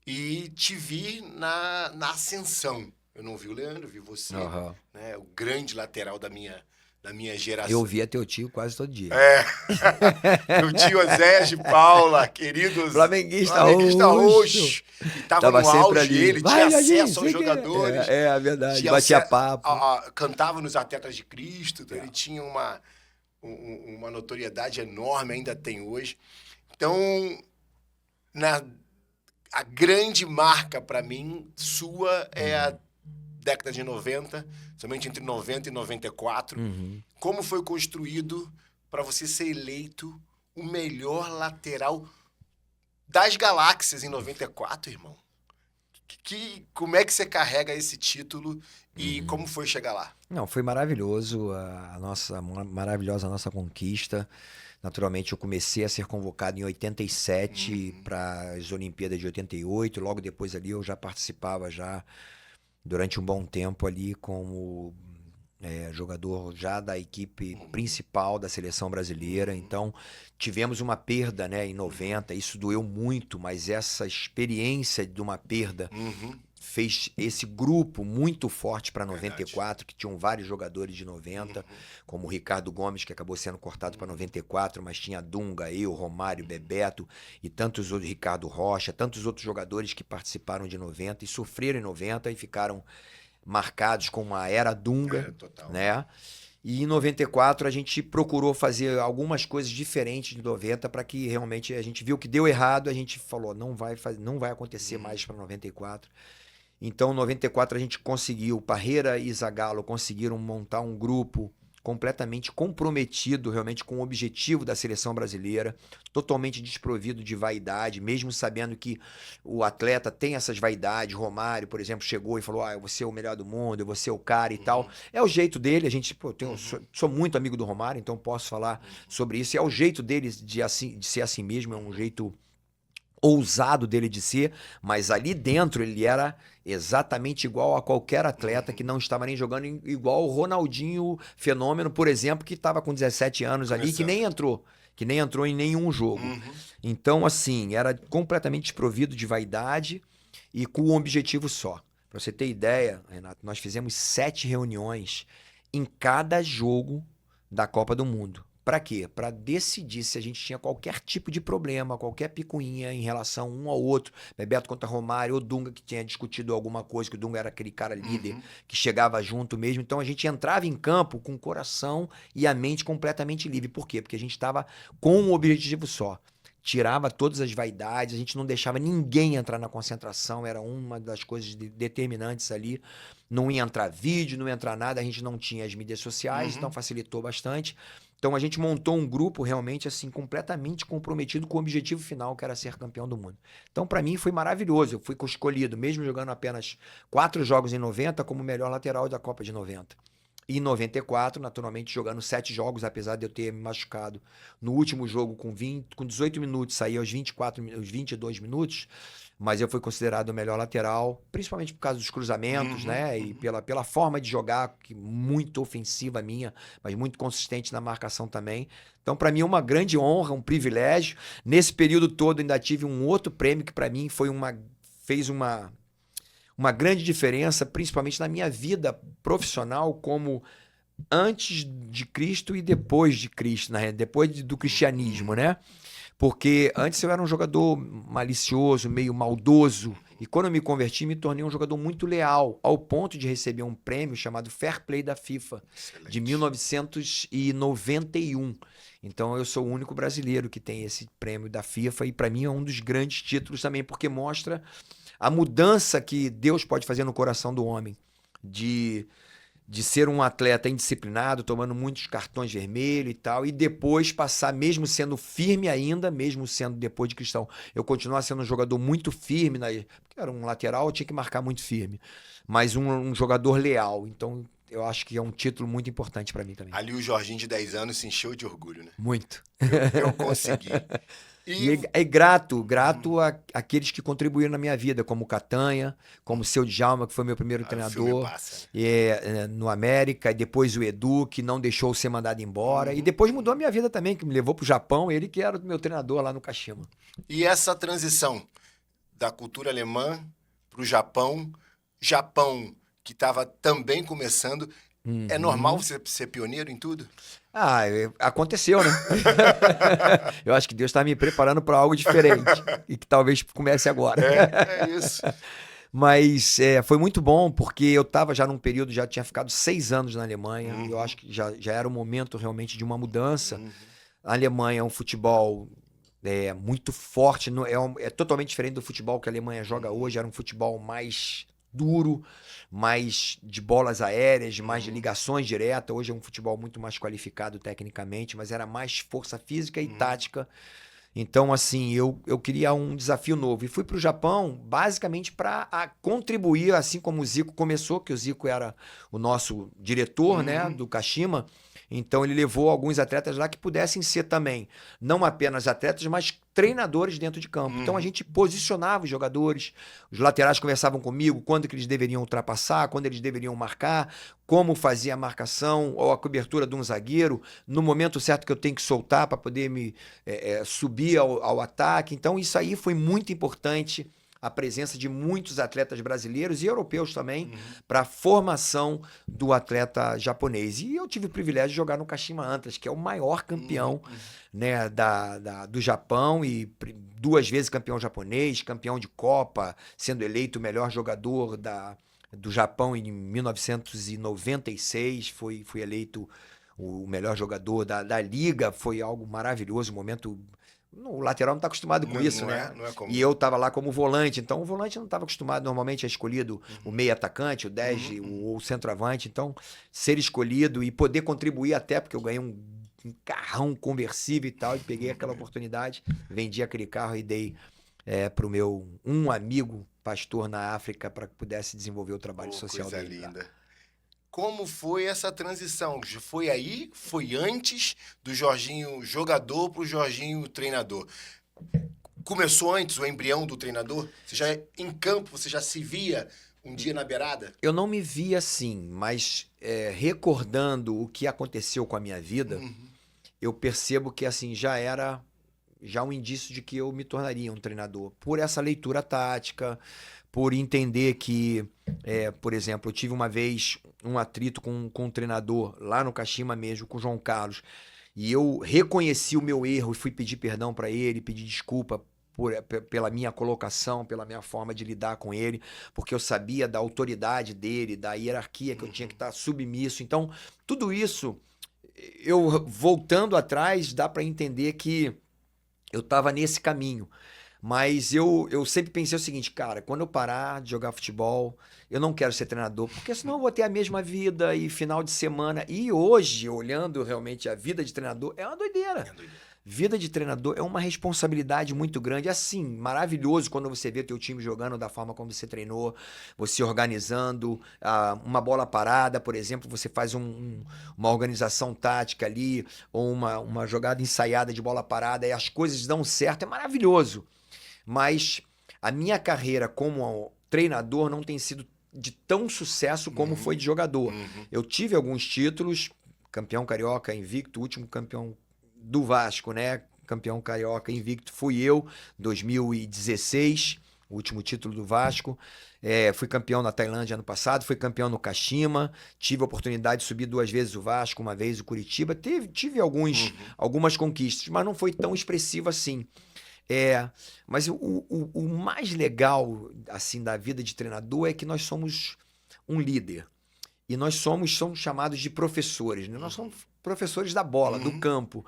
E te vi na ascensão. Eu não vi o Leandro, vi você, né? O grande lateral da minha geração. Eu via teu tio quase todo dia. Meu tio Zé de Paula, querido Flamenguista roxo. E tava no auge ali. Ele tinha acesso aos jogadores. É verdade, batia papo. Cantava nos Atletas de Cristo, então ele tinha uma notoriedade enorme, ainda tem hoje. Então, a grande marca para mim, sua, é a década de 90, somente entre 90 e 94. Como foi construído para você ser eleito o melhor lateral das galáxias em 94, irmão? Como é que você carrega esse título e como foi chegar lá? Não, foi maravilhoso, maravilhosa a nossa conquista. Naturalmente, eu comecei a ser convocado em 87 para as Olimpíadas de 88. Logo depois ali eu já participava durante um bom tempo ali como jogador já da equipe principal da seleção brasileira. Então, tivemos uma perda, né, em 90. Isso doeu muito, mas essa experiência de uma perda fez esse grupo muito forte para 94, que tinham vários jogadores de 90, como o Ricardo Gomes, que acabou sendo cortado para 94, mas tinha Dunga, eu, Romário, Bebeto e tantos outros, Ricardo Rocha, tantos outros jogadores que participaram de 90 e sofreram em 90 e ficaram marcados como a Era Dunga, total. né? E em 94 a gente procurou fazer algumas coisas diferentes de 90 para que realmente a gente viu que deu errado, a gente falou, não vai acontecer mais para 94. Então, em 94 a gente conseguiu, Parreira e Zagallo conseguiram montar um grupo completamente comprometido realmente com o objetivo da seleção brasileira, totalmente desprovido de vaidade, mesmo sabendo que o atleta tem essas vaidades. Romário, por exemplo, chegou e falou, eu vou ser o melhor do mundo, eu vou ser o cara e tal. É o jeito dele, a gente, sou muito amigo do Romário, então posso falar sobre isso. É o jeito dele de ser assim mesmo, é um jeito ousado dele de ser, mas ali dentro ele era exatamente igual a qualquer atleta que não estava nem jogando, igual o Ronaldinho Fenômeno, por exemplo, que estava com 17 anos ali, que nem entrou em nenhum jogo. Então, assim, era completamente desprovido de vaidade e com um objetivo só. Para você ter ideia, Renato, nós fizemos 7 reuniões em cada jogo da Copa do Mundo. Para quê? Para decidir se a gente tinha qualquer tipo de problema, qualquer picuinha em relação um ao outro. Bebeto contra Romário, ou Dunga que tinha discutido alguma coisa, que o Dunga era aquele cara líder, que chegava junto mesmo. Então a gente entrava em campo com o coração e a mente completamente livre. Por quê? Porque a gente estava com um objetivo só. Tirava todas as vaidades, a gente não deixava ninguém entrar na concentração, era uma das coisas determinantes ali. Não ia entrar vídeo, não ia entrar nada, a gente não tinha as mídias sociais, então facilitou bastante. Então a gente montou um grupo realmente assim completamente comprometido com o objetivo final, que era ser campeão do mundo. Então para mim foi maravilhoso, eu fui escolhido, mesmo jogando apenas 4 jogos em 90, como o melhor lateral da Copa de 90. E em 94, naturalmente, jogando 7 jogos, apesar de eu ter me machucado no último jogo com 18 minutos, saí aos 22 minutos, mas eu fui considerado o melhor lateral, principalmente por causa dos cruzamentos, né? E pela forma de jogar, que muito ofensiva minha, mas muito consistente na marcação também. Então, para mim, é uma grande honra, um privilégio. Nesse período todo, ainda tive um outro prêmio que, para mim, fez uma grande diferença, principalmente na minha vida profissional, como antes de Cristo e depois de Cristo, depois do cristianismo, né? Porque antes eu era um jogador malicioso, meio maldoso, e quando eu me converti, me tornei um jogador muito leal, ao ponto de receber um prêmio chamado Fair Play da FIFA, de 1991. Então eu sou o único brasileiro que tem esse prêmio da FIFA, e para mim é um dos grandes títulos também, porque mostra a mudança que Deus pode fazer no coração do homem, de ser um atleta indisciplinado, tomando muitos cartões vermelhos e tal, e depois passar, mesmo sendo firme ainda, mesmo sendo depois de cristão, eu continuar sendo um jogador muito firme, porque era um lateral, eu tinha que marcar muito firme, mas um jogador leal. Então eu acho que é um título muito importante para mim também. Ali o Jorginho de 10 anos se encheu de orgulho, né? Muito. Eu consegui. E é grato àqueles que contribuíram na minha vida, como o Catanha, como o Seu Djalma, que foi meu primeiro treinador no América, e depois o Edu, que não deixou ser mandado embora, e depois mudou a minha vida também, que me levou pro Japão, ele que era o meu treinador lá no Kashima. E essa transição da cultura alemã pro Japão que estava também começando, é normal você ser pioneiro em tudo? Aconteceu, né? Eu acho que Deus está me preparando para algo diferente e que talvez comece agora. É isso. Mas foi muito bom, porque eu estava já num período, já tinha ficado 6 anos na Alemanha, e eu acho que já era o momento realmente de uma mudança. A Alemanha é um futebol muito forte, é totalmente diferente do futebol que a Alemanha joga hoje, era um futebol mais duro, mais de bolas aéreas, mais de ligações diretas. Hoje é um futebol muito mais qualificado tecnicamente, mas era mais força física e tática. Então, assim, eu queria um desafio novo. E fui para o Japão basicamente para contribuir, assim como o Zico começou, que o Zico era o nosso diretor, né, do Kashima. Então ele levou alguns atletas lá que pudessem ser também, não apenas atletas, mas treinadores dentro de campo. Então a gente posicionava os jogadores, os laterais conversavam comigo, quando que eles deveriam ultrapassar, quando eles deveriam marcar, como fazer a marcação ou a cobertura de um zagueiro, no momento certo que eu tenho que soltar para poder me subir ao ataque. Então isso aí foi muito importante, a presença de muitos atletas brasileiros e europeus também para a formação do atleta japonês. E eu tive o privilégio de jogar no Kashima Antlers, que é o maior campeão né, do Japão, e 2 vezes campeão japonês, campeão de Copa, sendo eleito o melhor jogador do Japão em 1996, fui eleito o melhor jogador da liga, foi algo maravilhoso, um momento... O lateral não está acostumado com isso, né? Não é comum. E eu estava lá como volante, então o volante não estava acostumado, normalmente é escolhido o meio atacante, o 10, o centroavante, então ser escolhido e poder contribuir até, porque eu ganhei um carrão conversível e tal, e peguei aquela oportunidade, vendi aquele carro e dei para o meu amigo pastor na África para que pudesse desenvolver o trabalho social Coisa dele. linda. Como foi essa transição? Foi aí? Foi antes do Jorginho jogador para o Jorginho treinador? Começou antes o embrião do treinador? Você já em campo, você já se via um dia na beirada? Eu não me vi assim, mas recordando o que aconteceu com a minha vida, eu percebo que assim já era um indício de que eu me tornaria um treinador. Por essa leitura tática, por entender que, por exemplo, eu tive uma vez um atrito com um treinador lá no Kashima mesmo, com o João Carlos, e eu reconheci o meu erro e fui pedir perdão para ele, pedir desculpa pela minha colocação, pela minha forma de lidar com ele, porque eu sabia da autoridade dele, da hierarquia que eu tinha que estar submisso. Então, tudo isso, eu voltando atrás, dá para entender que eu estava nesse caminho. Mas eu sempre pensei o seguinte, cara, quando eu parar de jogar futebol, eu não quero ser treinador, porque senão eu vou ter a mesma vida e final de semana. E hoje, olhando realmente a vida de treinador, é uma doideira. Vida de treinador é uma responsabilidade muito grande. É assim, maravilhoso quando você vê o teu time jogando da forma como você treinou, você organizando uma bola parada, por exemplo, você faz uma organização tática ali, ou uma jogada ensaiada de bola parada e as coisas dão certo, é maravilhoso. Mas a minha carreira como treinador não tem sido de tão sucesso como foi de jogador. Eu tive alguns títulos, campeão carioca invicto, último campeão do Vasco, né? Campeão carioca invicto fui eu, 2016, o último título do Vasco. Fui campeão na Tailândia ano passado, fui campeão no Kashima, tive a oportunidade de subir 2 vezes o Vasco, uma vez o Curitiba. Tive algumas conquistas, mas não foi tão expressivo assim. Mas o mais legal assim da vida de treinador é que nós somos um líder. E nós somos chamados de professores, né? Nós somos professores da bola, do campo.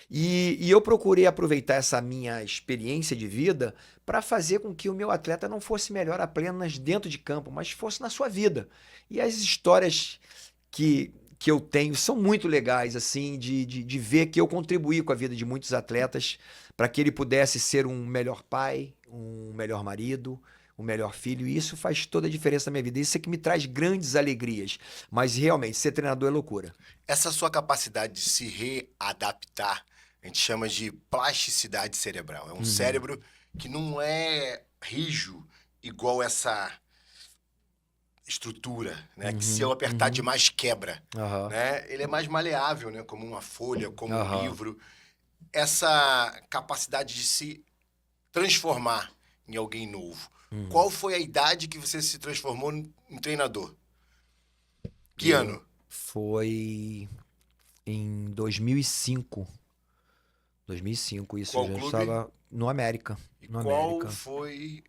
E eu procurei aproveitar essa minha experiência de vida para fazer com que o meu atleta não fosse melhor apenas dentro de campo, mas fosse na sua vida. E as histórias que eu tenho são muito legais, assim, de ver que eu contribuí com a vida de muitos atletas para que ele pudesse ser um melhor pai, um melhor marido, um melhor filho, e isso faz toda a diferença na minha vida. Isso é que me traz grandes alegrias. Mas realmente, ser treinador é loucura. Essa sua capacidade de se readaptar, a gente chama de plasticidade cerebral. É um cérebro que não é rijo igual essa estrutura, né? Que se eu apertar demais quebra, né? Ele é mais maleável, né? Como uma folha, como um livro. Essa capacidade de se transformar em alguém novo. Qual foi a idade que você se transformou em treinador? Que ano? Foi em 2005. 2005, isso. Qual eu já clube? estava no América. E qual foi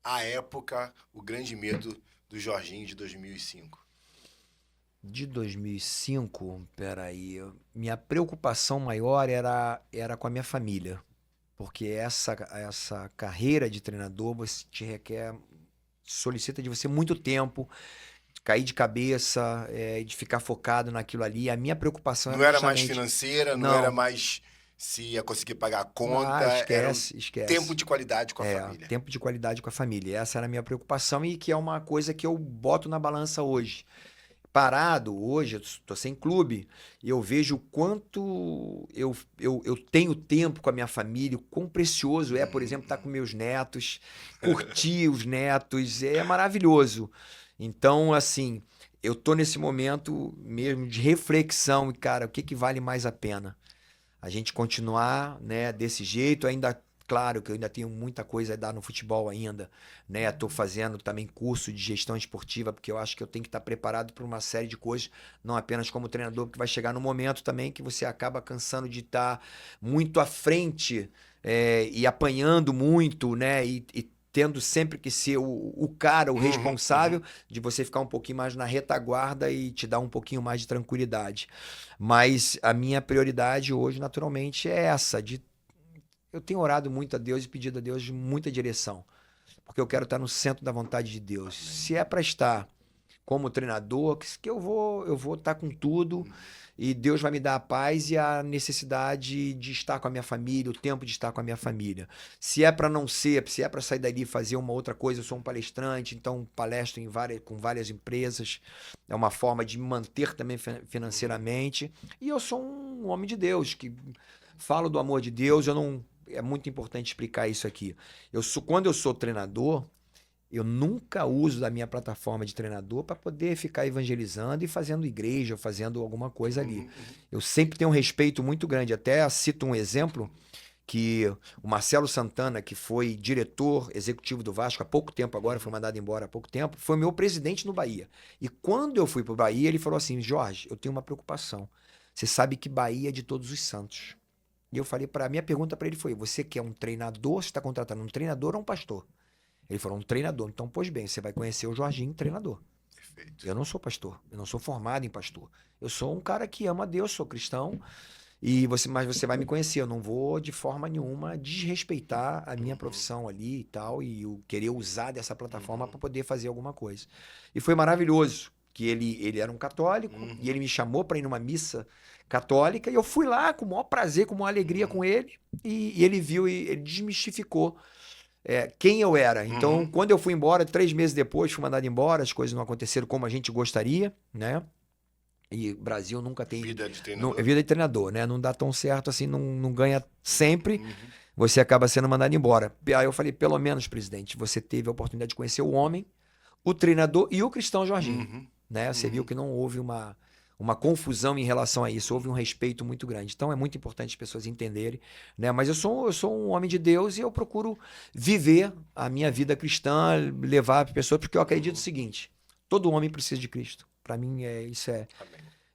a época, o grande medo do Jorginho de 2005? De 2005, peraí, minha preocupação maior era com a minha família. Porque essa carreira de treinador você solicita de você muito tempo, de cair de cabeça, de ficar focado naquilo ali. A minha preocupação Não era era mais justamente... financeira, não era mais se ia conseguir pagar a conta, esquece. tempo de qualidade com a família. Tempo de qualidade com a família. Essa era a minha preocupação e que é uma coisa que eu boto na balança hoje. Parado, hoje, eu estou sem clube, e eu vejo o quanto eu tenho tempo com a minha família, o quão precioso é, por exemplo, estar com meus netos, curtir os netos, é maravilhoso. Então, assim, eu estou nesse momento mesmo de reflexão, e, cara, o que vale mais a pena? A gente continuar, né, desse jeito, ainda... Claro que eu ainda tenho muita coisa a dar no futebol ainda, né? Estou fazendo também curso de gestão esportiva, porque eu acho que eu tenho que estar preparado para uma série de coisas, não apenas como treinador, porque vai chegar no momento também que você acaba cansando de estar muito à frente e apanhando muito, né? E tendo sempre que ser o cara, o responsável, de você ficar um pouquinho mais na retaguarda e te dar um pouquinho mais de tranquilidade. Mas a minha prioridade hoje, naturalmente, é essa, eu tenho orado muito a Deus e pedido a Deus muita direção, porque eu quero estar no centro da vontade de Deus. Se é para estar como treinador, que eu vou estar com tudo, e Deus vai me dar a paz e a necessidade de estar com a minha família, o tempo de estar com a minha família. Se é para não ser, se é para sair dali e fazer uma outra coisa, eu sou um palestrante, então palestro com várias empresas, é uma forma de me manter também financeiramente, e eu sou um homem de Deus, que falo do amor de Deus, é muito importante explicar isso aqui. Quando eu sou treinador, eu nunca uso da minha plataforma de treinador para poder ficar evangelizando e fazendo igreja, ou fazendo alguma coisa ali. Eu sempre tenho um respeito muito grande. Até cito um exemplo que o Marcelo Santana, que foi diretor executivo do Vasco há pouco tempo agora, foi mandado embora há pouco tempo, foi meu presidente no Bahia. E quando eu fui para o Bahia, ele falou assim: Jorge, eu tenho uma preocupação. Você sabe que Bahia é de todos os santos. E eu falei, minha pergunta para ele foi: você quer um treinador? Você está contratando um treinador ou um pastor? Ele falou, um treinador. Então, pois bem, você vai conhecer o Jorginho, treinador. Perfeito. Eu não sou pastor, eu não sou formado em pastor. Eu sou um cara que ama a Deus, sou cristão, mas você vai me conhecer. Eu não vou, de forma nenhuma, desrespeitar a minha profissão ali e tal, e eu querer usar dessa plataforma para poder fazer alguma coisa. E foi maravilhoso, que ele era um católico, e ele me chamou para ir numa missa católica, e eu fui lá com o maior prazer, com a maior alegria com ele, e ele viu e ele desmistificou quem eu era. Então, quando eu fui embora, 3 meses depois, fui mandado embora, as coisas não aconteceram como a gente gostaria, né? E o Brasil nunca tem... Vida de treinador. Vida de treinador, né? Não dá tão certo assim, não ganha sempre, você acaba sendo mandado embora. Aí eu falei, pelo menos, presidente, você teve a oportunidade de conhecer o homem, o treinador e o cristão Jorginho, né? Você viu que não houve uma confusão em relação a isso, houve um respeito muito grande. Então é muito importante as pessoas entenderem, né? Mas eu sou um homem de Deus e eu procuro viver a minha vida cristã, levar para pessoas, porque eu acredito o seguinte: todo homem precisa de Cristo. Para mim isso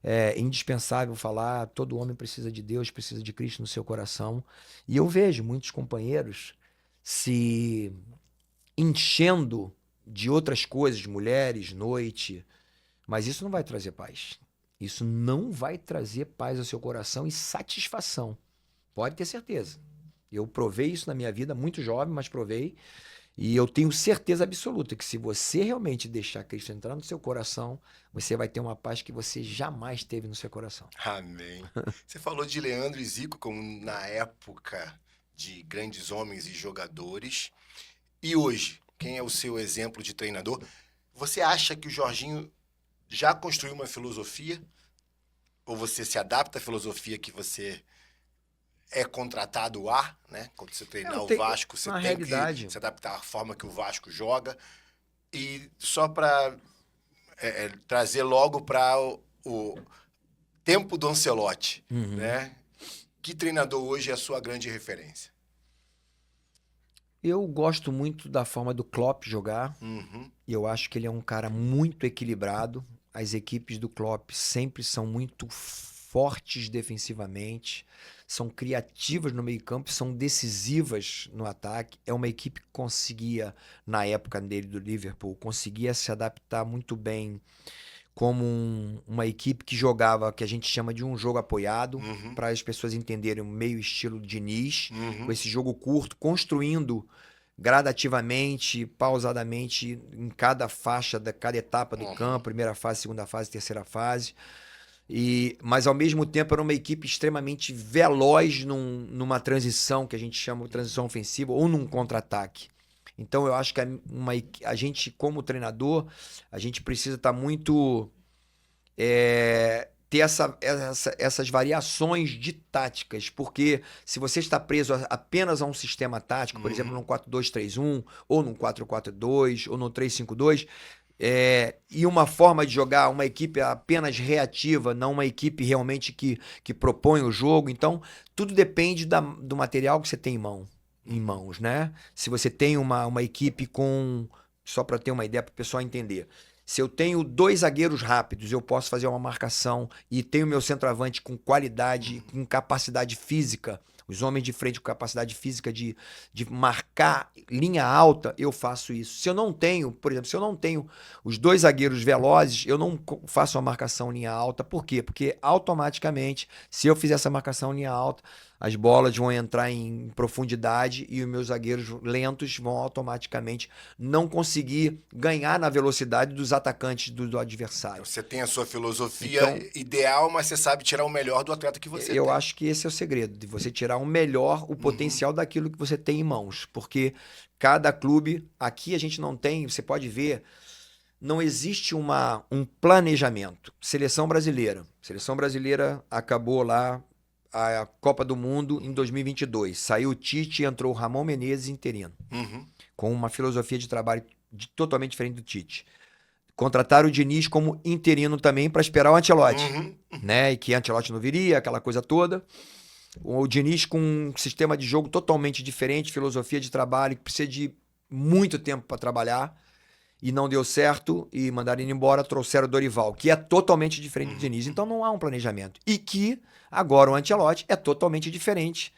é indispensável falar. Todo homem precisa de Deus, precisa de Cristo no seu coração. E eu vejo muitos companheiros se enchendo de outras coisas, mulheres, noite, mas isso não vai trazer paz. Isso não vai trazer paz ao seu coração e satisfação. Pode ter certeza. Eu provei isso na minha vida, muito jovem, mas provei. E eu tenho certeza absoluta que se você realmente deixar Cristo entrar no seu coração, você vai ter uma paz que você jamais teve no seu coração. Amém. Você falou de Leandro e Zico como na época de grandes homens e jogadores. E hoje, quem é o seu exemplo de treinador? Você acha que o Jorginho já construiu uma filosofia? Ou você se adapta à filosofia que você é contratado a, né? Quando você treinar o Vasco, você tem que se adaptar à forma que o Vasco joga. E só para trazer logo para o tempo do Ancelotti, né? Que treinador hoje é a sua grande referência? Eu gosto muito da forma do Klopp jogar. E eu acho que ele é um cara muito equilibrado. As equipes do Klopp sempre são muito fortes defensivamente, são criativas no meio-campo, são decisivas no ataque. É uma equipe que conseguia, na época dele do Liverpool, conseguia se adaptar muito bem como uma equipe que jogava, que a gente chama de um jogo apoiado, para as pessoas entenderem, meio estilo Diniz, com esse jogo curto, construindo gradativamente, pausadamente, em cada faixa, cada etapa do campo, primeira fase, segunda fase, terceira fase. Mas ao mesmo tempo era uma equipe extremamente veloz numa transição, que a gente chama de transição ofensiva, ou num contra-ataque. Então eu acho que a gente, como treinador, a gente precisa estar muito... ter essas variações de táticas, porque se você está preso apenas a um sistema tático, por exemplo, num 4-2-3-1, ou num 4-4-2, ou num 3-5-2, e uma forma de jogar, uma equipe apenas reativa, não uma equipe realmente que propõe o jogo. Então, tudo depende do material que você tem em mãos, né? Se você tem uma equipe só para ter uma ideia, para o pessoal entender, se eu tenho 2 zagueiros rápidos, eu posso fazer uma marcação e tenho meu centroavante com qualidade, com capacidade física, os homens de frente com capacidade física de marcar linha alta, eu faço isso. Se eu não tenho, por exemplo, se eu não tenho os 2 zagueiros velozes, eu não faço uma marcação linha alta. Por quê? Porque automaticamente, se eu fizer essa marcação linha alta, as bolas vão entrar em profundidade e os meus zagueiros lentos vão automaticamente não conseguir ganhar na velocidade dos atacantes do adversário. Você tem a sua filosofia ideal, mas você sabe tirar o melhor do atleta que você tem. Eu acho que esse é o segredo, de você tirar o melhor, o potencial daquilo que você tem em mãos. Porque cada clube, aqui a gente não tem, você pode ver, não existe um planejamento. Seleção brasileira. Seleção brasileira acabou lá a Copa do Mundo em 2022. Saiu o Tite e entrou o Ramon Menezes interino. Com uma filosofia de trabalho totalmente diferente do Tite. Contrataram o Diniz como interino também para esperar o Ancelotti. Né? E que Ancelotti não viria, aquela coisa toda. O Diniz com um sistema de jogo totalmente diferente, filosofia de trabalho, que precisa de muito tempo para trabalhar. E não deu certo, e mandaram ele embora, trouxeram o Dorival, que é totalmente diferente do Diniz. Então não há um planejamento. E que agora o Ancelotti é totalmente diferente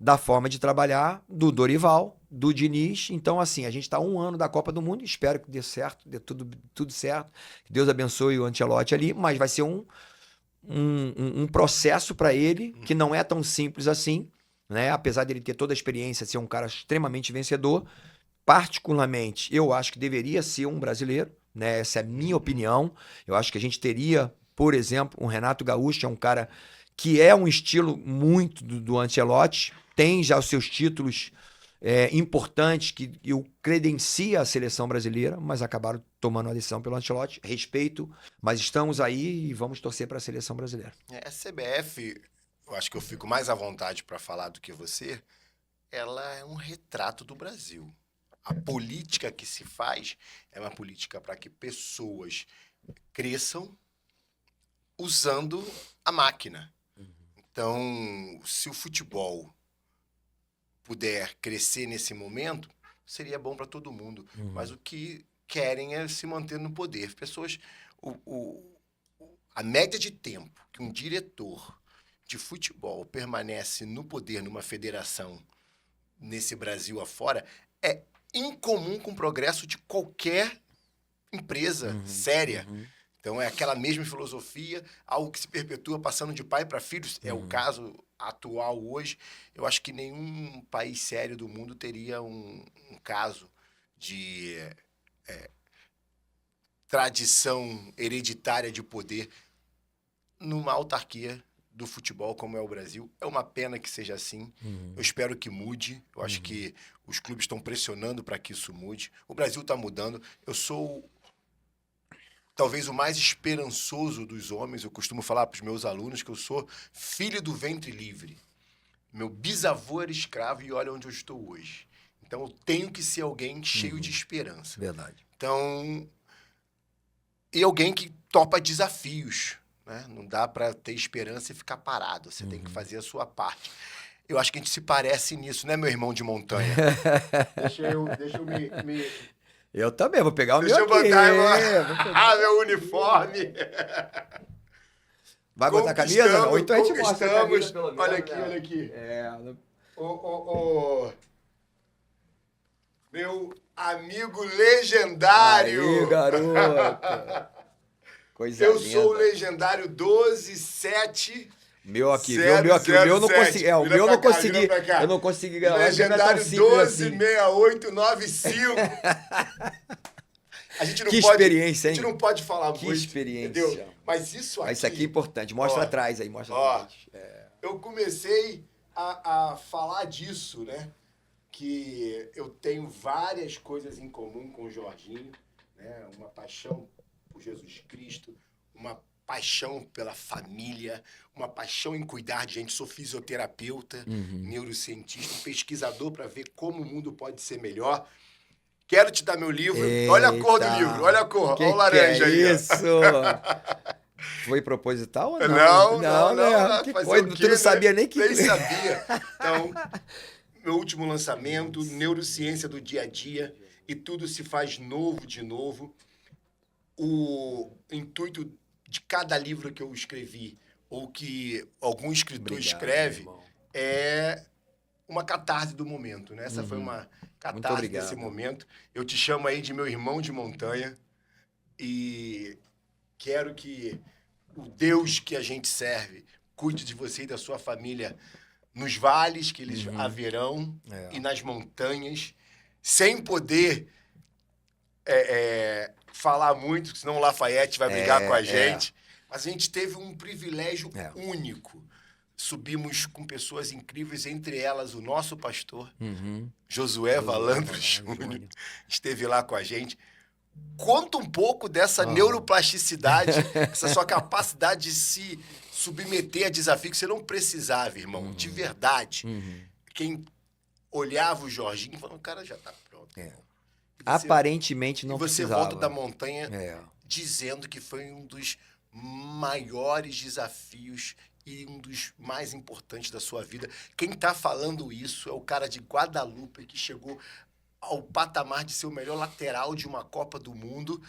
da forma de trabalhar do Dorival, do Diniz. Então, assim, a gente está 1 ano da Copa do Mundo, espero que dê certo, dê tudo certo, que Deus abençoe o Ancelotti ali, mas vai ser um processo para ele que não é tão simples assim, né? Apesar dele ter toda a experiência, ser um cara extremamente vencedor. Particularmente, eu acho que deveria ser um brasileiro, né? Essa é a minha opinião. Eu acho que a gente teria, por exemplo, um Renato Gaúcho, é um cara que é um estilo muito do Ancelotti, tem já os seus títulos importantes que o credencia a seleção brasileira, mas acabaram tomando a decisão pelo Ancelotti. Respeito, mas estamos aí e vamos torcer para a seleção brasileira. A CBF, eu acho que eu fico mais à vontade para falar do que você, ela é um retrato do Brasil. A política que se faz é uma política para que pessoas cresçam usando a máquina. Então, se o futebol puder crescer nesse momento, seria bom para todo mundo. Mas o que querem é se manter no poder. Pessoas, a média de tempo que um diretor de futebol permanece no poder numa federação nesse Brasil afora é incomum com o progresso de qualquer empresa séria. Então, é aquela mesma filosofia, algo que se perpetua passando de pai para filhos. É o caso atual hoje. Eu acho que nenhum país sério do mundo teria um caso de tradição hereditária de poder numa autarquia do futebol como é o Brasil. É uma pena que seja assim. Eu espero que mude. Eu acho que os clubes estão pressionando para que isso mude. O Brasil está mudando. Eu sou talvez o mais esperançoso dos homens. Eu costumo falar para os meus alunos que eu sou filho do ventre livre. Meu bisavô era escravo e olha onde eu estou hoje. Então eu tenho que ser alguém cheio de esperança. Verdade. Então, e alguém que topa desafios. Né? Não dá para ter esperança e ficar parado. Você tem que fazer a sua parte. Eu acho que a gente se parece nisso, né, meu irmão de montanha? Deixa eu me... Eu também, vou pegar o Deixa meu eu botar aqui. meu uniforme. Vai botar a camisa? Não? Ou então a gente mostra a camisa, pelo menos. Olha aqui, olha aqui. Meu amigo legendário. Aí, garoto. Coisa Eu linda. sou o legendário 127. Meu aqui, o meu eu não consegui. O meu eu não consegui. Eu não consegui ganhar. Legendário 126895. A gente não que pode, experiência, hein? A gente não pode falar que muito. Experiência. Entendeu? Mas isso aqui. Isso aqui é importante. Mostra atrás aí, mostra atrás. Eu comecei a falar disso, né? Que eu tenho várias coisas em comum com o Jorginho, né? Uma paixão por Jesus Cristo, uma paixão pela família, uma paixão em cuidar de gente. Sou fisioterapeuta, neurocientista, pesquisador para ver como o mundo pode ser melhor. Quero te dar meu livro. Eita. Olha a cor do livro, olha a cor. Olha o laranja aí. Isso! Foi proposital ou não? Não. Que coisa, tu não sabia nem que... Nem sabia. Então, meu último lançamento, Neurociência do Dia a Dia, e tudo se faz novo de novo. O intuito de cada livro que eu escrevi, ou que algum escritor escreve, é uma catarse do momento, né? Essa foi uma catarse obrigado. desse momento. Eu te chamo aí de meu irmão de montanha e quero que o Deus que a gente serve cuide de você e da sua família nos vales que eles haverão e nas montanhas, sem poder falar muito, senão o Lafayette vai brigar com a gente. Mas a gente teve um privilégio único. Subimos com pessoas incríveis, entre elas o nosso pastor, Josué Valandro Júnior, esteve lá com a gente. Conta um pouco dessa neuroplasticidade, essa sua capacidade de se submeter a desafio que você não precisava, irmão, de verdade. Quem olhava o Jorginho falava, o cara já tá pronto. Aparentemente não precisava. E você precisava. volta da montanha dizendo que foi um dos maiores desafios e um dos mais importantes da sua vida. Quem tá falando isso é o cara de Guadalupe que chegou ao patamar de ser o melhor lateral de uma Copa do Mundo.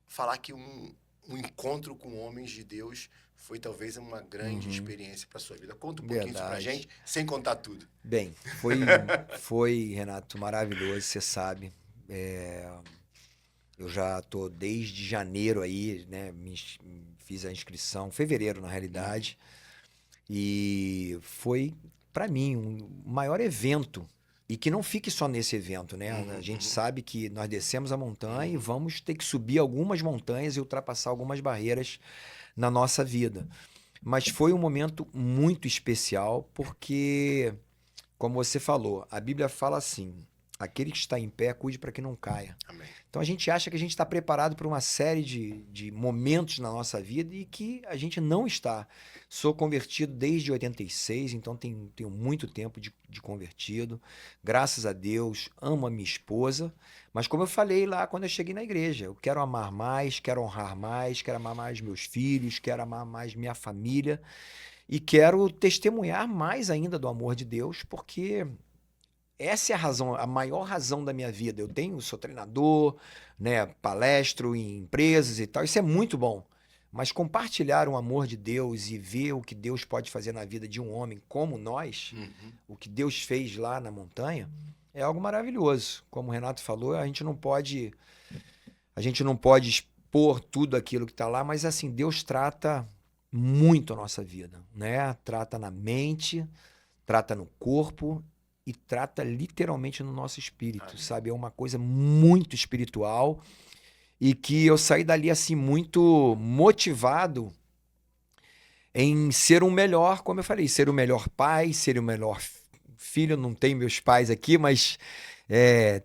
Falar que um encontro com homens de Deus foi talvez uma grande experiência para sua vida. Conta um pouquinho isso pra gente, sem contar tudo. Bem, foi, Renato, maravilhoso, você sabe. Eu já tô desde janeiro aí, né? Fiz a inscrição, fevereiro na realidade. E foi, para mim, um maior evento. E que não fique só nesse evento, né? A gente sabe que nós descemos a montanha e vamos ter que subir algumas montanhas e ultrapassar algumas barreiras na nossa vida. Mas foi um momento muito especial porque, como você falou, a Bíblia fala assim, aquele que está em pé, cuide para que não caia. Amém. Então a gente acha que a gente está preparado para uma série de momentos na nossa vida e que a gente não está. Sou convertido desde 86, então tenho muito tempo de convertido. Graças a Deus, amo a minha esposa. Mas como eu falei lá quando eu cheguei na igreja, eu quero amar mais, quero honrar mais, quero amar mais meus filhos, quero amar mais minha família e quero testemunhar mais ainda do amor de Deus, porque essa é a razão, a maior razão da minha vida. Sou treinador, né, palestro em empresas e tal, isso é muito bom. Mas compartilhar o amor de Deus e ver o que Deus pode fazer na vida de um homem como nós, o que Deus fez lá na montanha, é algo maravilhoso. Como o Renato falou, a gente não pode expor tudo aquilo que está lá, mas assim, Deus trata muito a nossa vida, né? Trata na mente, trata no corpo e trata literalmente no nosso espírito, sabe? É uma coisa muito espiritual e que eu saí dali assim muito motivado em ser um melhor, como eu falei, ser o melhor pai, ser o melhor filho. Não tenho meus pais aqui, mas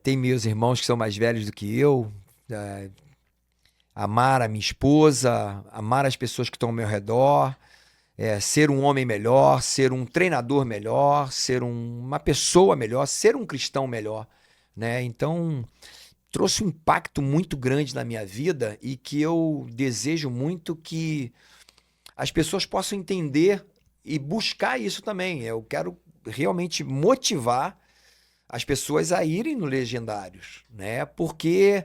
tem meus irmãos que são mais velhos do que eu. Amar a minha esposa, amar as pessoas que estão ao meu redor, ser um homem melhor, ser um treinador melhor, ser uma pessoa melhor, ser um cristão melhor, né? Então, trouxe um impacto muito grande na minha vida e que eu desejo muito que as pessoas possam entender e buscar isso também. Eu quero realmente motivar as pessoas a irem no Legendários, né? Porque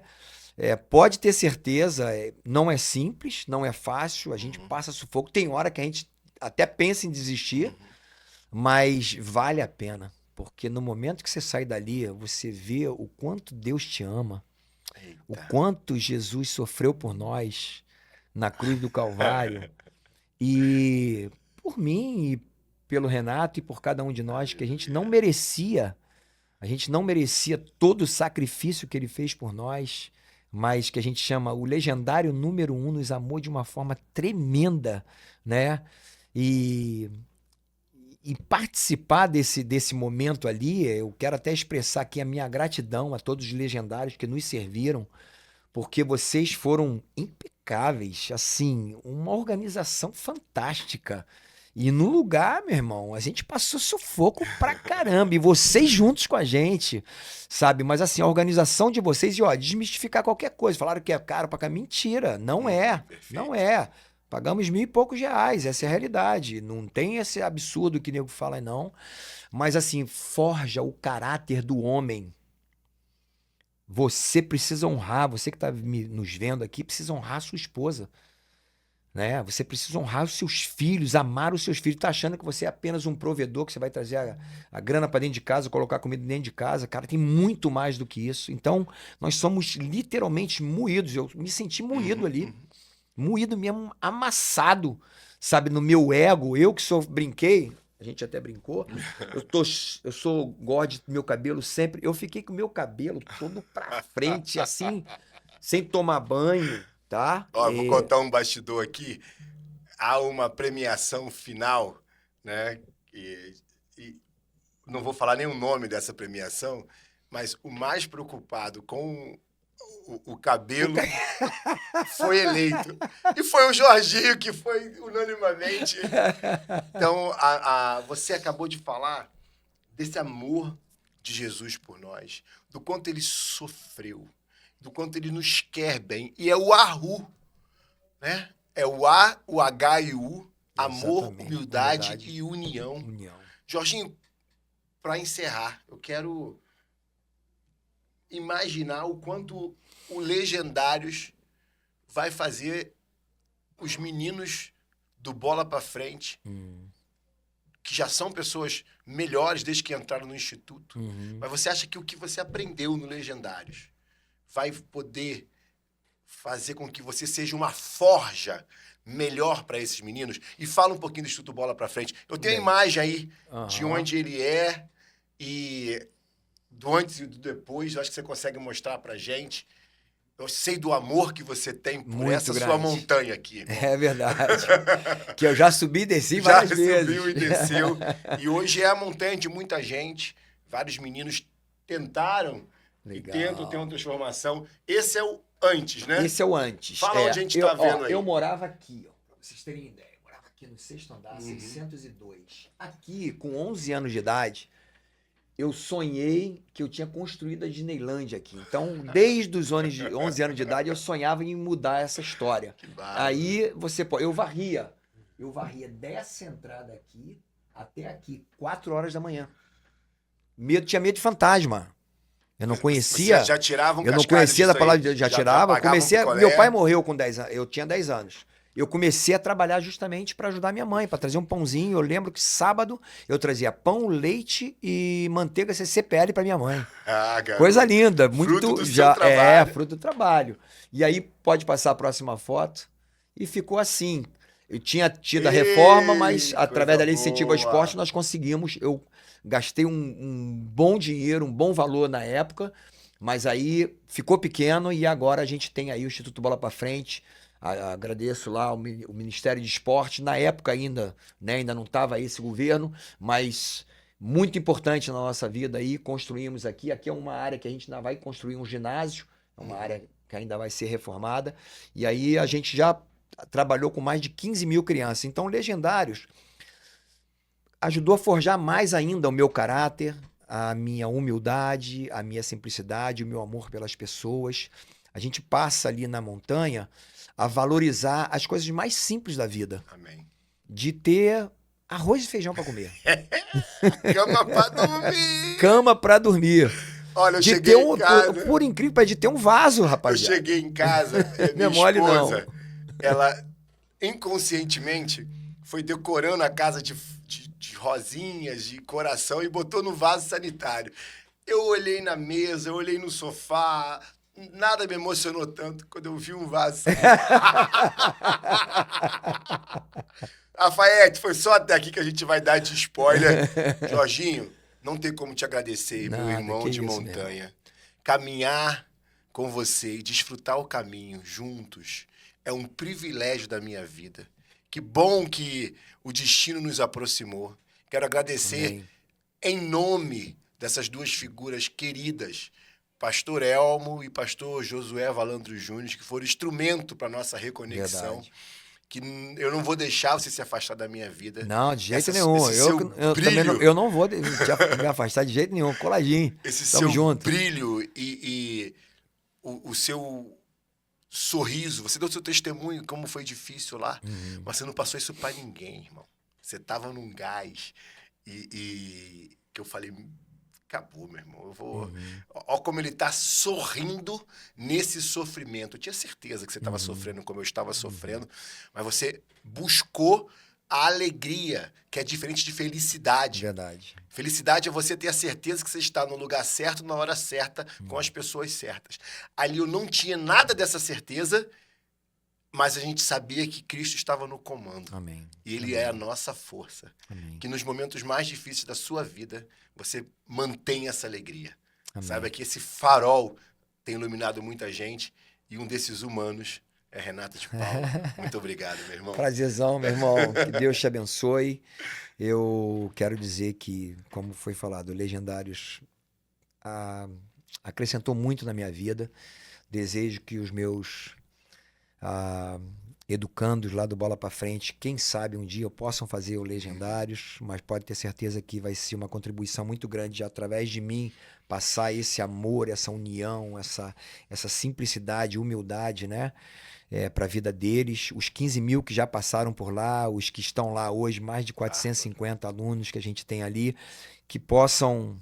pode ter certeza, não é simples, não é fácil, a gente passa sufoco. Tem hora que a gente até pensa em desistir, mas vale a pena. Porque no momento que você sai dali, você vê o quanto Deus te ama, o quanto Jesus sofreu por nós na cruz do Calvário. E por mim e pelo Renato e por cada um de nós, que a gente não merecia todo o sacrifício que ele fez por nós, mas que a gente chama o legendário número 1, nos amou de uma forma tremenda, né? E participar desse momento ali, eu quero até expressar aqui a minha gratidão a todos os legendários que nos serviram, porque vocês foram impecáveis, assim, uma organização fantástica. E no lugar, meu irmão, a gente passou sufoco pra caramba, e vocês juntos com a gente, sabe? Mas assim, a organização de vocês, e desmistificar qualquer coisa, falaram que é caro pra cá, mentira, não é, não é. Pagamos R$1.000 e poucos, essa é a realidade. Não tem esse absurdo que o nego fala, não. Mas assim, forja o caráter do homem. Você precisa honrar, você que está nos vendo aqui, precisa honrar a sua esposa. né? Você precisa honrar os seus filhos, amar os seus filhos. Tá achando que você é apenas um provedor, que você vai trazer a grana para dentro de casa, colocar comida dentro de casa. Cara, tem muito mais do que isso. Então, nós somos literalmente moídos. Eu me senti moído ali. Moído mesmo, amassado, sabe? No meu ego. Eu que brinquei, a gente até brincou. Eu sou gordo, meu cabelo sempre. Eu fiquei com o meu cabelo todo pra frente, assim, sem tomar banho, tá? Ó, vou contar um bastidor aqui. Há uma premiação final, né? E não vou falar nem o nome dessa premiação, mas o mais preocupado com o cabelo foi eleito. E foi o Jorginho que foi unanimamente. Então, você acabou de falar desse amor de Jesus por nós, do quanto ele sofreu, do quanto ele nos quer bem. E é o AHU, né? É o A, o H e o U, amor, Exatamente. humildade e união. União. Jorginho, para encerrar, eu quero imaginar o quanto o Legendários vai fazer os meninos do Bola para Frente, que já são pessoas melhores desde que entraram no Instituto. Mas você acha que o que você aprendeu no Legendários vai poder fazer com que você seja uma forja melhor para esses meninos? E fala um pouquinho do Instituto Bola para Frente. Eu tenho a imagem aí de onde ele é e do antes e do depois. Eu acho que você consegue mostrar pra gente. Eu sei do amor que você tem por Muito essa grande. sua montanha aqui, irmão. É verdade. Que eu já subi e desci várias vezes. Já subiu e desceu. E hoje é a montanha de muita gente. Vários meninos tentaram e tentam ter uma transformação. Esse é o antes, né? Esse é o antes. Fala onde a gente tá vendo aí. Eu morava aqui, ó, pra vocês terem ideia. Eu morava aqui no 6º andar, 602. Aqui, com 11 anos de idade, eu sonhei que eu tinha construído a Disneylândia aqui. Então, desde os 11 anos de idade, eu sonhava em mudar essa história. Que bárbaro. Aí, eu varria dessa entrada aqui até aqui, 4 horas da manhã. Tinha medo de fantasma. Eu não conhecia. Você já tirava um Eu não cascalho conhecia da disso palavra, aí? já tirava. pagava Comecei, um picolé? meu pai morreu com 10 anos. Eu tinha 10 anos. Eu comecei a trabalhar justamente para ajudar minha mãe, para trazer um pãozinho. Eu lembro que sábado eu trazia pão, leite e manteiga CCPL para minha mãe. Ah, garoto. Coisa linda, muito Fruto do já seu trabalho. fruto do trabalho. E aí pode passar a próxima foto e ficou assim. Eu tinha tido a reforma, mas através da lei de incentivo ao esporte nós conseguimos. Eu gastei um bom dinheiro, um bom valor na época, mas aí ficou pequeno e agora a gente tem aí o Instituto Bola para Frente. Agradeço lá o Ministério de Esporte, na época ainda, né, ainda não estava esse governo, mas muito importante na nossa vida aí, construímos aqui é uma área que a gente ainda vai construir um ginásio, é uma área que ainda vai ser reformada, e aí a gente já trabalhou com mais de 15 mil crianças, então Legendários ajudou a forjar mais ainda o meu caráter, a minha humildade, a minha simplicidade, o meu amor pelas pessoas. A gente passa ali na montanha a valorizar as coisas mais simples da vida. Amém. De ter arroz e feijão para comer. Cama pra dormir. Cama para dormir. Olha, eu de cheguei ter em casa... Por incrível, de ter um vaso, Eu rapaziada. cheguei em casa, minha mole, esposa, não. ela inconscientemente foi decorando a casa de rosinhas, de coração e botou no vaso sanitário. Eu olhei na mesa, eu olhei no sofá, nada me emocionou tanto quando eu vi um vaso sanitário. Rafaete, foi só até aqui que a gente vai dar de spoiler. Jorginho, não tem como te agradecer, meu irmão de montanha. Caminhar com você e desfrutar o caminho juntos é um privilégio da minha vida. Que bom que o destino nos aproximou. Quero agradecer em nome dessas duas figuras queridas, Pastor Elmo e Pastor Josué Valandro Júnior, que foram instrumento para nossa reconexão. Verdade. Que eu não vou deixar você se afastar da minha vida. Não, de jeito nenhum. Eu não vou me afastar de jeito nenhum. Coladinho. Esse Tamo seu junto. brilho e o seu sorriso. Você deu seu testemunho, como foi difícil lá. Mas você não passou isso pra ninguém, irmão. Você tava num gás. E que eu falei, acabou, meu irmão. Eu vou. Olha como ele tá sorrindo nesse sofrimento. Eu tinha certeza que você estava sofrendo como eu estava sofrendo, mas você buscou a alegria, que é diferente de felicidade. Verdade. Felicidade é você ter a certeza que você está no lugar certo, na hora certa, com as pessoas certas. Ali eu não tinha nada dessa certeza, mas a gente sabia que Cristo estava no comando. Amém. E Ele é a nossa força. Amém. Que nos momentos mais difíceis da sua vida, você mantenha essa alegria. Amém. Saiba que esse farol tem iluminado muita gente e um desses humanos é Renata de Paula. Muito obrigado, meu irmão. Prazerzão, meu irmão. Que Deus te abençoe. Eu quero dizer que, como foi falado, o Legendários acrescentou muito na minha vida. Desejo que os meus educandos lá do Bola pra Frente, quem sabe um dia possam fazer o Legendários, mas pode ter certeza que vai ser uma contribuição muito grande através de mim, passar esse amor, essa união, essa simplicidade, humildade, né? Para a vida deles, os 15 mil que já passaram por lá, os que estão lá hoje, mais de 450 alunos que a gente tem ali, que possam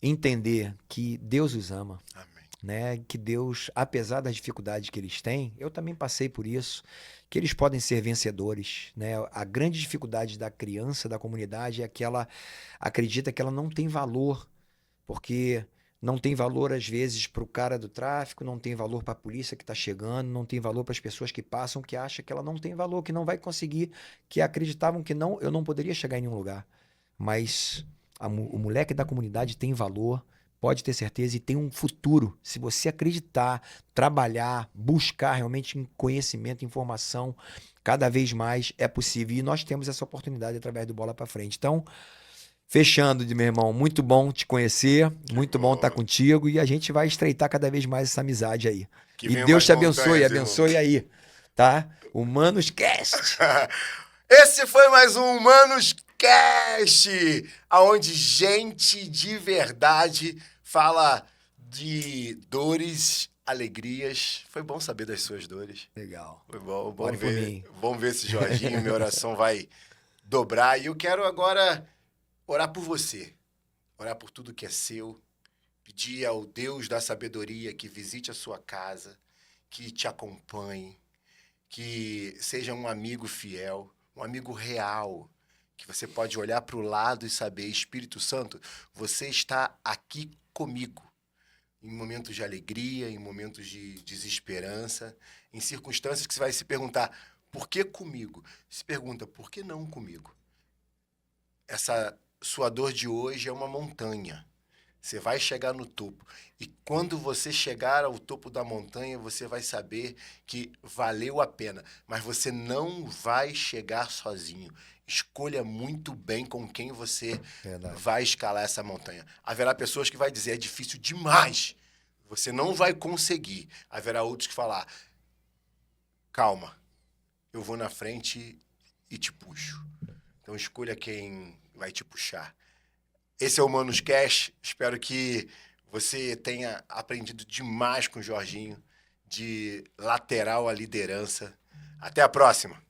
entender que Deus os ama. Amém. Né? Que Deus, apesar das dificuldades que eles têm, eu também passei por isso, que eles podem ser vencedores, né? A grande dificuldade da criança, da comunidade, é que ela acredita que ela não tem valor, porque não tem valor às vezes para o cara do tráfico, não tem valor para a polícia que está chegando, não tem valor para as pessoas que passam, que acham que ela não tem valor, que não vai conseguir, que acreditavam que não, eu não poderia chegar em nenhum lugar. Mas o moleque da comunidade tem valor, pode ter certeza, e tem um futuro. Se você acreditar, trabalhar, buscar realmente em conhecimento, informação, cada vez mais é possível. E nós temos essa oportunidade através do Bola pra Frente. Então, fechando, meu irmão, muito bom te conhecer, muito bom estar contigo, e a gente vai estreitar cada vez mais essa amizade aí. Que E venham Deus mais te abençoe, montanhas, abençoe aí, tá? Humanos Cast. Esse foi mais um Humanos Cast, onde gente de verdade fala de dores, alegrias. Foi bom saber das suas dores. Legal. Foi bom Ore por ver. mim. Vamos ver se Jorginho, minha oração vai dobrar. E eu quero agora orar por você. Orar por tudo que é seu. Pedir ao Deus da sabedoria que visite a sua casa, que te acompanhe, que seja um amigo fiel, um amigo real, que você pode olhar para o lado e saber, Espírito Santo, você está aqui comigo, em momentos de alegria, em momentos de desesperança, em circunstâncias que você vai se perguntar, por que comigo? Se pergunta, por que não comigo? Essa sua dor de hoje é uma montanha. Você vai chegar no topo. E quando você chegar ao topo da montanha, você vai saber que valeu a pena. Mas você não vai chegar sozinho. Escolha muito bem com quem você vai escalar essa montanha. Haverá pessoas que vão dizer, é difícil demais. Você não vai conseguir. Haverá outros que falar, calma, eu vou na frente e te puxo. Então escolha quem vai te puxar. Esse é o Humanos Cast. Espero que você tenha aprendido demais com o Jorginho, de lateral à liderança. Até a próxima!